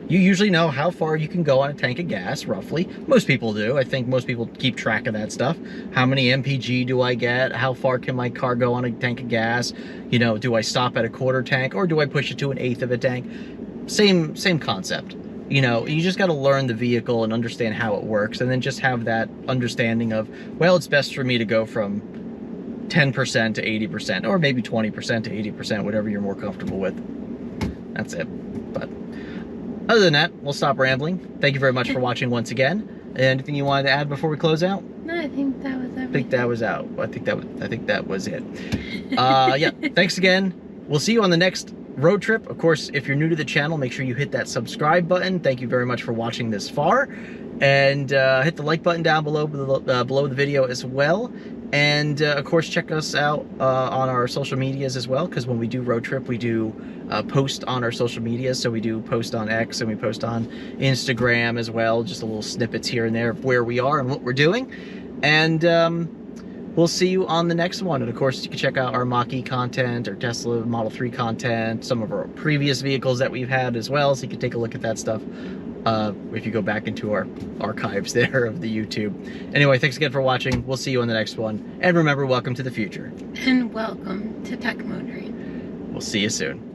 you usually know how far you can go on a tank of gas, roughly. Most people do. I think most people keep track of that stuff. How many MPG do I get? How far can my car go on a tank of gas? You know, do I stop at a quarter tank, or do I push it to an eighth of a tank? Same concept. You know, you just got to learn the vehicle and understand how it works, and then just have that understanding of, well, it's best for me to go from 10% to 80%, or maybe 20% to 80%, whatever you're more comfortable with. That's it. But other than that, we'll stop rambling. Thank you very much for watching once again. Anything you wanted to add before we close out? No, I think that was everything. I think that was out. I think that was it. Yeah, thanks again. We'll see you on the next road trip. Of course, if you're new to the channel, make sure you hit that subscribe button. Thank you very much for watching this far. And hit the like button down below the video as well. And of course, check us out on our social medias as well, because when we do road trip, we do post on our social medias. So we do post on X, and we post on Instagram as well, just a little snippets here and there of where we are and what we're doing. And we'll see you on the next one. And of course, you can check out our Mach-E content, or Tesla Model 3 content, some of our previous vehicles that we've had as well, so you can take a look at that stuff if you go back into our archives there of the YouTube. Anyway, thanks again for watching. We'll see you on the next one. And remember, welcome to the future. And welcome to Tech Motoring. We'll see you soon.